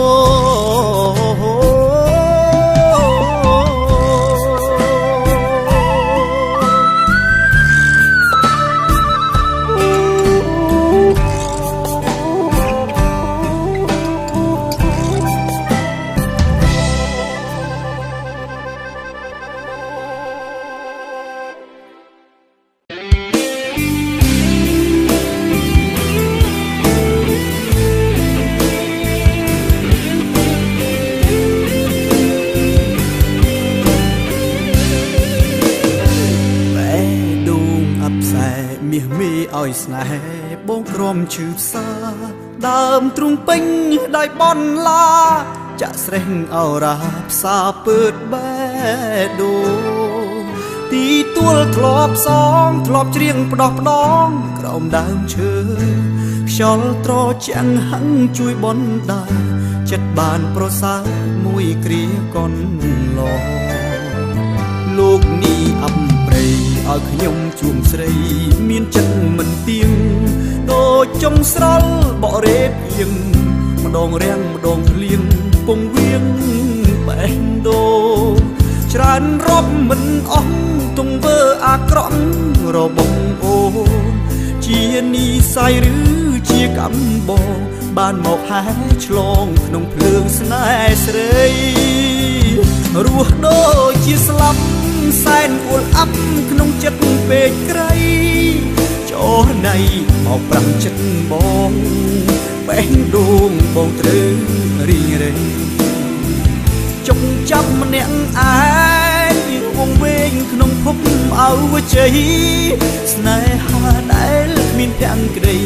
ឲ្យស្នេហ៍បងក្រមឈឺផ្សាដើមទ្រូងពេញដោយបនឡាចាក់ស្រេះអរាផ្សាពើតបេះដូងទីទួលធ្លាប់សងធ្លាប់ច្រៀងផ្ដោះផ្ដងក្រោមដើមឈើខ្យល់ត្រជាក់ហឹងជួយបនដាចិត្តបានប្រសើរមួយគ្រាកនឡលោកនេះអប់ព្រៃឲ្យខ្ញុំជួមស្រីមានចិត្តមិនទៀងដូចចុងស្រល់បរេភៀងម្ដងរាំងម្ដងធ្លៀងពងវៀងបេះដូងច្រើនរាប់មិនអស់ទង្វើអាក្រក់របស់អូនជានិស័យឬជាកម្មបងបានមកហែឆ្លងក្នុងភ្លើងស្នេហ៍ស្រីរស់ដូចជាស្លាប់សែនអួលអាប់ក្នុងចិត្តពេកក្រៃចូលណៃមកប្រាំចិត្តបងបេះដូងបងត្រូវរីងរៃចុកចាប់ម្នាក់ឯងវងវែងក្នុងភពអវជ័យស្នេហាដែលគ្មានទាំងក្តី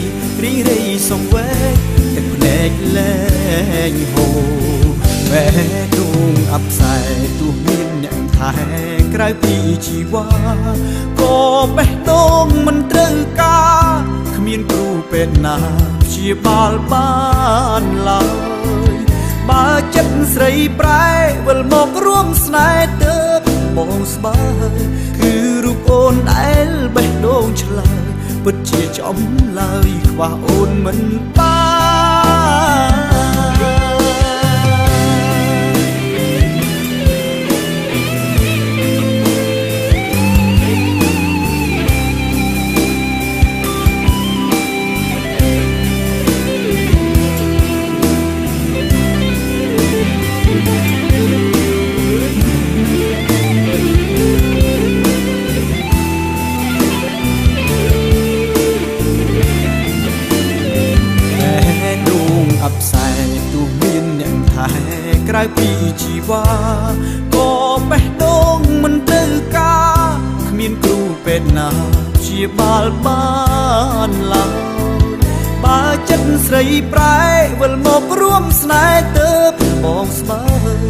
រីងរៃសងវែងទឹកភ្នែកលែងហូរបេះដូងអាប់សែទោះមានអ្នកថែក្រៅពីជីវ៉ាក៏បេះដូងមិនត្រូវការគ្មានគ្រូពេទ្យណាព្យាបាលបានឡើយបើចិត្តស្រីប្រែវិលមករួមស្នេហ៍ទៅបងស្បើយគឺរូបអូនដែលបេះដូងឆ្លើយពិតជាចំឡើយខ្វះអូនមិនបានក្រៅពីជីវ៉ាក៏បេះដូងមិនត្រូវការគ្មានគ្រូពេទ្យណាព្យាបាលបានឡើយបើចិត្តស្រីប្រែវិលមករួមស្នេហ៍ទៅបងស្បើយ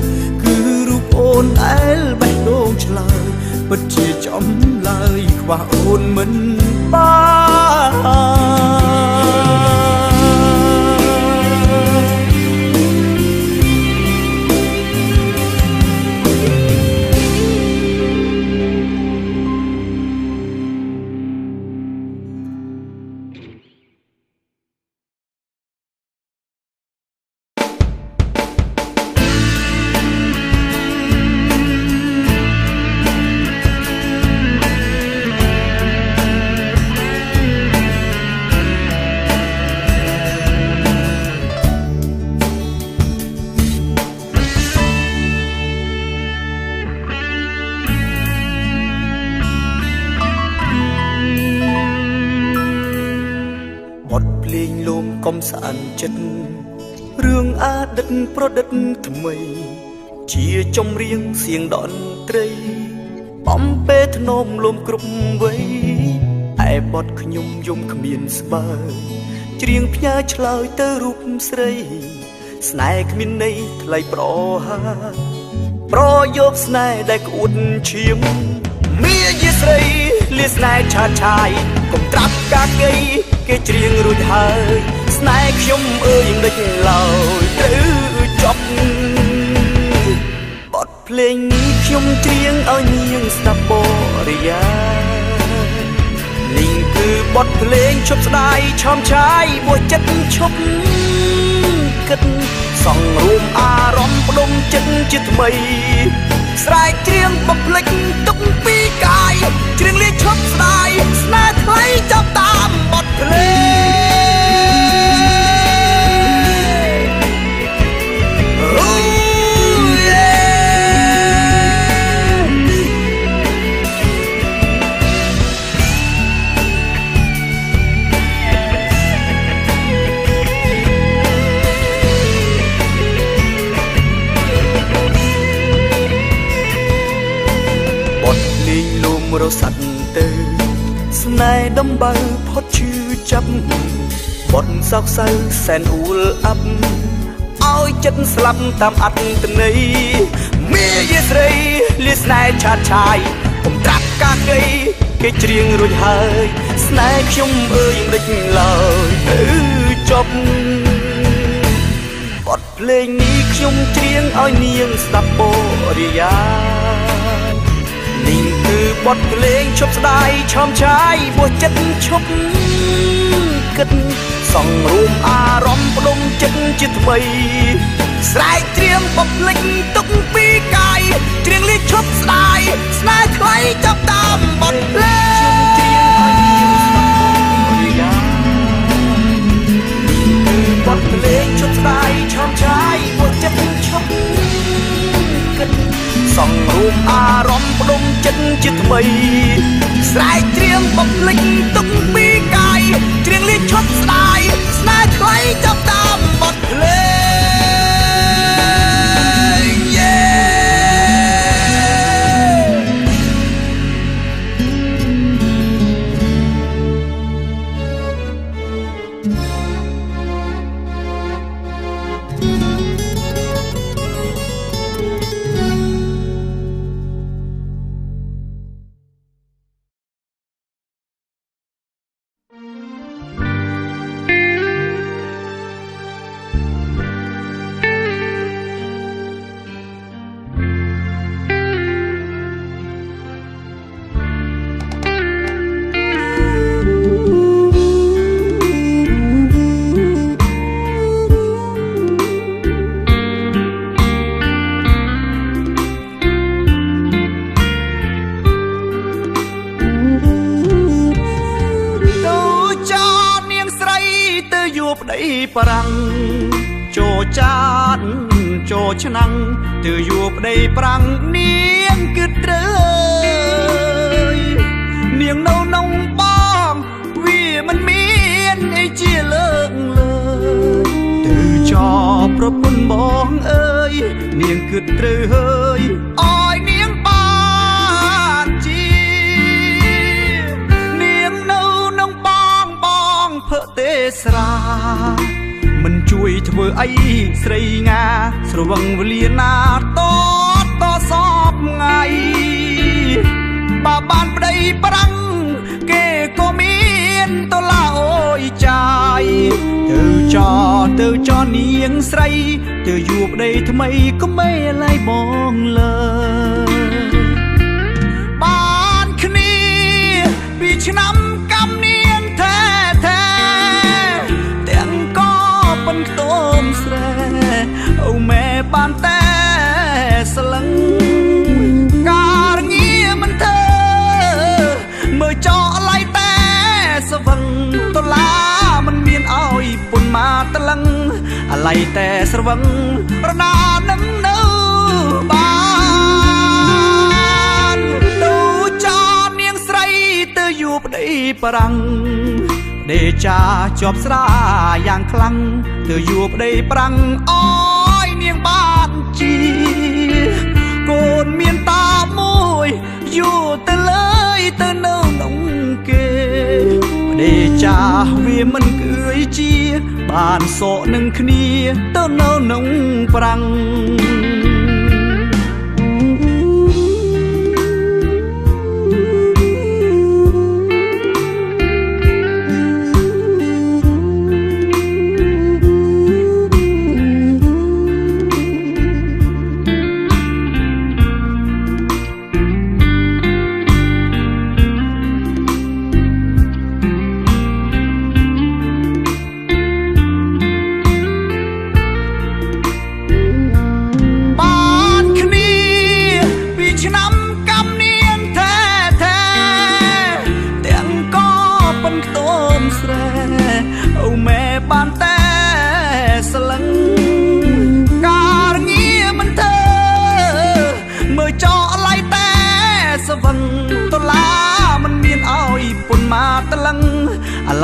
គឺរូបអូនដែលបេះដូងឆ្លើយពិតជាចំឡើយខ្វះអូនមិនបានកុំស្អានចិត្តរឿងអតីតប្រឌិតថ្មីជាចម្រៀងសៀងតន្ត្រីបំពេធ្នមលំគ្រប់វ័យឯបត់ខ្ញុំយំគ្មានស្បើយច្រៀងផ្ញើឆ្លើយទៅរូបស្រីស្នេហ៍គ្មានន័យថ្លៃប្រហាប្រយោគស្នេហ៍ដែលក្អួតឈាម មាយាស្រីលាស្នេហ៍ឆាតឆាយកុំត្រាប់កាកីគេច្រៀងរួចហើយស្នេហ៍ខ្ញុំអើយមិនឡើយត្រូវចប់បទភ្លេងនេះខ្ញុំច្រៀងឲ្យនាងស្ដាប់បរិយានេះគឺបទភ្លេងឈប់ស្ដាយឆោមឆាយបួសចិត្តឈប់គិតសង្រួមអារម្មណ៍ផ្ដុំចិត្តជាថ្មីស្រែកច្រៀងបំភ្លេចទុកពីកាយច្រៀងលាឈប់ស្ដាយស្នេហ៍ថ្មីចាប់តាមបទភ្លេងរសាត់ទៅស្នេហ៍ដំបៅផុតឈឺចាប់បនសោកសៅសែនអ៊ូលអាប់ឲ្យចិត្តស្លាប់តាមអត្តន័យមាយាស្រីលាស្នេហ៍ឆាតឆាយកុំត្រាប់កាកីគេច្រៀងរួចហើយស្នេហ៍ខ្ញុំអើយមិនឡើយទៅចប់បទភ្លេងនេះខ្ញុំច្រៀងឲ្យនាងស្ដាប់បរិយានេះគឺបទភ្លេងឈប់ស្ដាយឆោមឆាយបួសចិត្តឈប់គិតសង្រួមអារម្មណ៍ផ្ដុំចិត្តជាថ្មីស្រែកច្រៀងបំភ្លេចទុកពីកាយច្រៀងលាឈប់ស្ដាយស្នេហ៍ថ្មីចាប់តាមបទភ្លេងច្រៀងឲ្យនាងស្ដាប់បរិយានេះគឺបទភ្លេងឈប់ស្ដាយឆោមឆាយបួសចិត្តឈប់គិតសង្រួមអារម្មណ៍ផ្ដុំចិត្តជាថ្មីស្រែកច្រៀងបំភ្លេចទុកពីកាយច្រៀងលាឈប់ស្ដាយស្នេហ៍ថ្មីចាប់តាមបទភ្លេងប្រាំងចូលចាតចូលឆ្នាំងទើយួប្តីប្រាំងនាងគិតត្រូវនាងនៅក្នុងបងវាមិនមានអីជាលើកលើទើចោប្រពន្ធបងអើយនាងគិតត្រូវហើយអើយនាងបានជានាងនៅក្នុងបងភើទេស្រាមិនជួយធ្វើអីស្រីងាស្រវឹងវេលាណាតសពថ្ងៃបើបានប្តីប្រាំងគេក៏មានតឡាអូយចាយទៅចោនាងស្រីទៅយួរប្តីថ្មីក៏មិនឡើយបងលើបានគ្នាពីឆ្នាំកំនាងតែទាំងក៏មិនខ្ទមស្រែអូម៉ែបានតែស្លឹងការងារមិនធ្វើមើលចោលៃតែស្វឹងតឡាមិនមានឲ្យពុនមកតលឹងអាឡៃតែស្រវឹងរណានឹងនៅបានទៅចោលនាងស្រីទៅយួរប្តីប្រាំងដេចាជាប់ស្រាយ៉ាងខ្លាំងទៅយួរប្តីប្រាំងអើយនាងបានជាកូនមានតាមួយយូរទៅលើយទៅនៅក្នុងគេដេចាវាមិនគឺជាបានសក់នឹងគ្នាទៅនៅក្នុងប្រាំង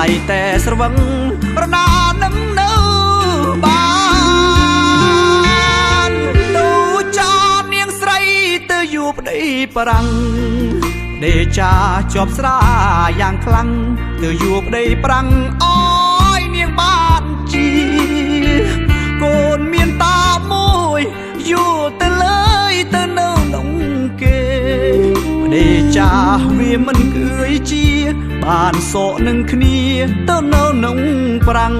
ឡ័យតែស្រវឹងរណានឹងនៅបានទូចានាងស្រីទៅយួរប្តីប្រាំងដេចាជាប់ស្រាយ៉ាងខ្លាំងទៅយួរប្តីប្រាំងអើយនាងបានជាកូនមានតាមួយយួរទៅលើយទៅនៅក្នុងគេដេចាវាមិនគឺជាបានសក់នឹងគ្នាទៅនៅក្នុងប្រាំង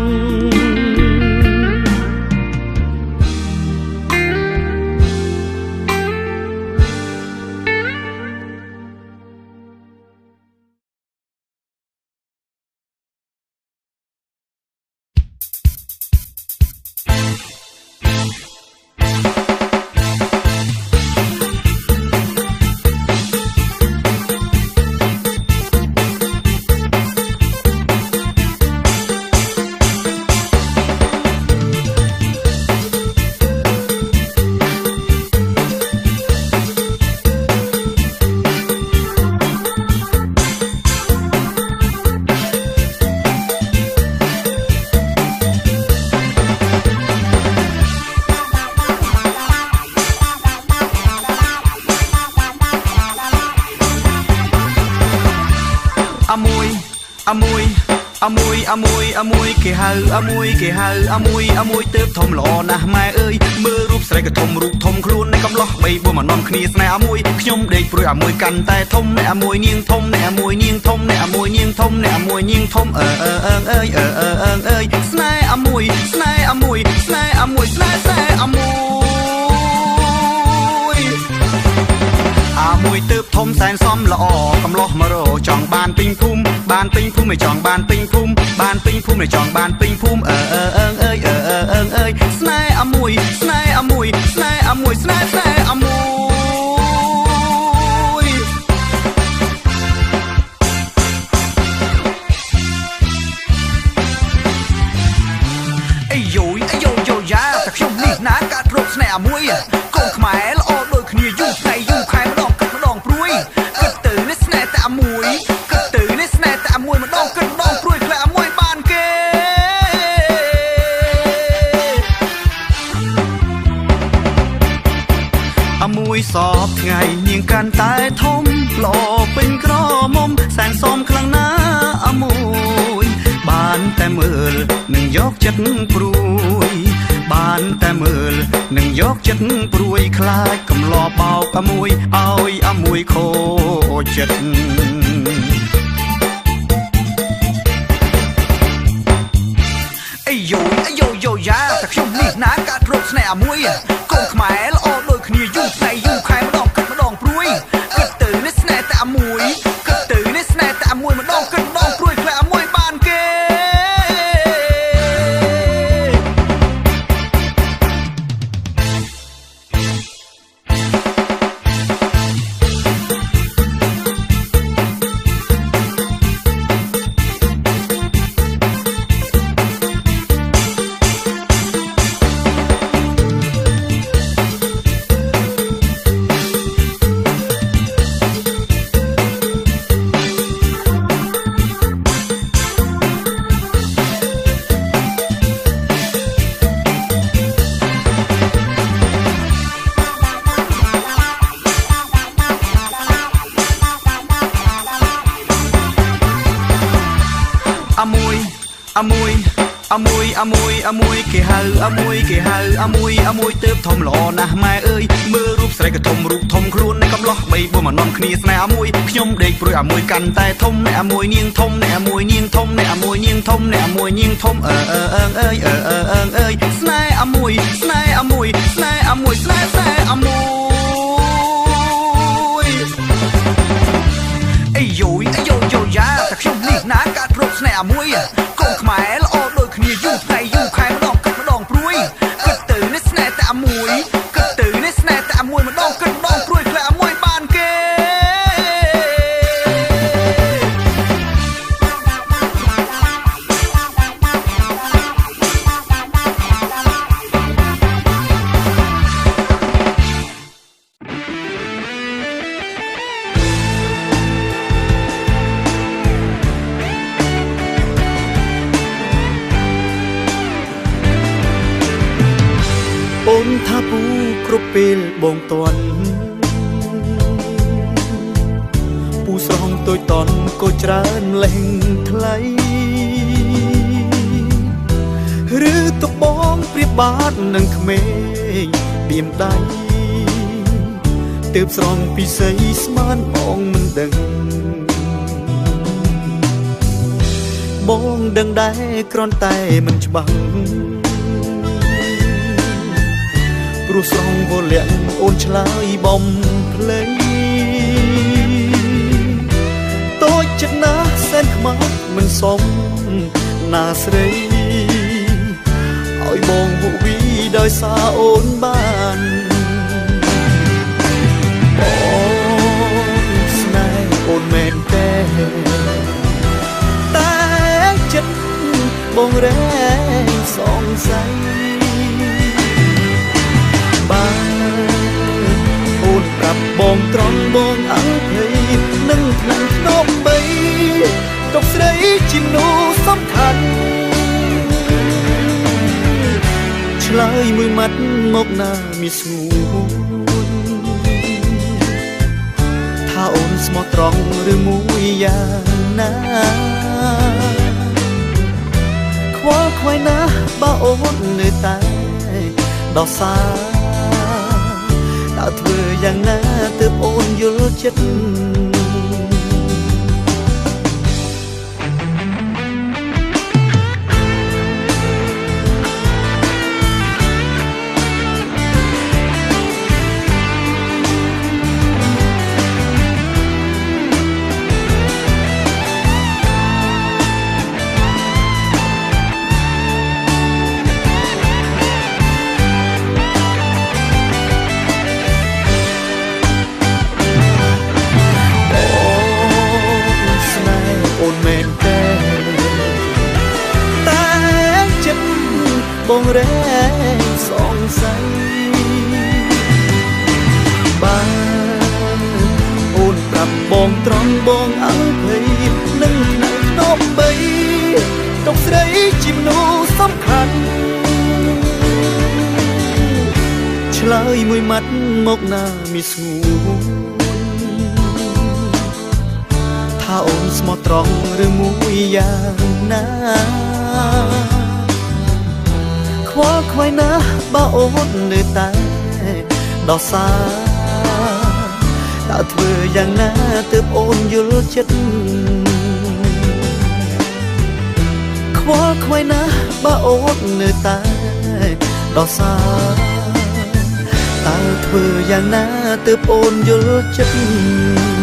អមួយគេហៅអមួយទៅធំល្អណាស់ម៉ែអើយមើលរូបស្រីក៏ធំរូបធំខ្លួននៃកំឡោះបីបួមនាំគ្នាស្នេហ៍អមួយខ្ញុំដេកព្រួយអមួយកាន់តែធំអ្នកអមួយនាងធំអ្នកអមួយនាងធំអ្នកអមួយនាងធំអ្នកអមួយនាងធំអើយស្នេហ៍អមួយស្នេហ៍អមួយស្នេហ៍អមួយស្នេហ៍អមួយទៅធំសែនសំល្អកំឡោះមករចង់បានពេញភូមិមិនចង់បានពេញភូមិមិនចង់បានពេញភូមិអើយស្នេហ៍អមួយស្នេហ៍អមួយស្នេហ៍អមួយស្នេហ៍អមួយអាយយយ៉ាតែខ្ញុំនេះណាកាត់រកស្នេហ៍អមួយកូនខ្មែរល្អដូចគ្នាយូរថ្ងៃយូរខែម្ដងគិតម្ដងព្រួយគិតទៅនេះស្នេហ៍តែអមួយគិតទៅនេះស្នេហ៍តែអមួយម្ដងគិតម្ដងព្រួយខ្លាអមួយបានគេអមួយសពថ្ងៃនាងកាន់តែធំល្អពេញក្រមុំសែនសមខ្លាំងណាអមួយបានតែមើលនឹងយកចិត្តព្រួយបានតែមើលនឹងយកចិត្តព្រួយខ្លាចកំឡោបោកអមួយឲ្យអមួយខូចចិត្តអាយយយ៉ាតែខ្ញុំនេះណាកាត់រកស្នេហ៍អមួយកូនខ្មែរល្អដូចគ្នាយូរថ្ងៃយូរខែម្ដងគិតម្ដងព្រួយគិតទៅនេះស្នេហ៍តែអមួយគិតទៅនេះស្នេហ៍តែអមួយម្ដងគិតម្ដងព្រួយខ្លាអមួយបានគេអមួយគេហៅអមួយទៅធំល្អណាស់ម៉ែអើយមើលរូបស្រីក៏ធំរូបធំខ្លួននៃកំឡោះបីបួមនាំគ្នាស្នេហ៍អមួយខ្ញុំដេកព្រួយអមួយកាន់តែធំអ្នកអមួយនាងធំអ្នកអមួយនាងធំអ្នកអមួយនាងធំអ្នកអមួយនាងធំអើយស្នេហ៍អមួយស្នេហ៍អមួយស្នេហ៍អមួយស្នេហ៍អមួយអាយយយ៉ាតែខ្ញុំនេះណាកាត់រកស្នេហ៍អមួយកូនខ្មែរល្អដូចគ្នាយូរថ្ងៃយូរខែម្ដងគិតម្ដងព្រួយគិតទៅនេះស្នេហ៍តែអមួយគិតទៅនេះស្នេហ៍តែអមួយម្ដងគិតម្ដងព្រួយខ្លាអមួយបានគេ អ នថាពូគ្រប់ពេលបងតន់ពូស្រងតូចតន់ក៏ច្រើនលែងថ្លៃឬទុកបងប្រៀបបាតនឹងក្មេងបៀមដៃទើបស្រងពិសីស្មានបងមិនដឹងបងដឹងដែរគ្រាន់តែមិនច្បាស់ព្រោះស្រងវលាក់អូនឆ្លើយបំភ្លេចតូចចិត្តណាស់សែនខ្មាស់មិនសមណាស្រីឲ្យបងវក់វីដោយសារអូនបានបងស្នេហ៍អូនមែនទេតែចិត្តបងរែងសងស័យបានអូនប្រាប់បងត្រង់បងអើភ័យនឹងថ្នាំធ្នប់បីទុកស្រីជាមនុស្សសំខាន់ឆ្លើយមួយម៉ាត់មកណាមានស្ងួនថាអូនស្មោះត្រង់ឬមួយយ៉ាងណាខ្វល់ខ្វាយណាស់បើអូននៅតែដោះសារតើធ្វើយ៉ាងណាទើបអូនយល់ចិត្តបងរែងសងស័យបានអូនប្រាប់បងត្រង់បងអើភ័យនឹងថ្នាក់ធ្នប់បីទុកស្រីជាមនុស្សសំខាន់ឆ្លើយមួយម៉ាត់មកណាមានស្ងួនថាអូនស្មោះត្រង់ឬមួយយ៉ាងណាខ្វល់ខ្វាយណាស់បើអូននៅតែដោះសារតើធ្វើយ៉ាងណាទើបអូនយល់ចិត្តខ្វល់ខ្វាយណាស់បើអូននៅតែដោះសារតើធ្វើយ៉ាងណាទើបអូនយល់ចិត្ត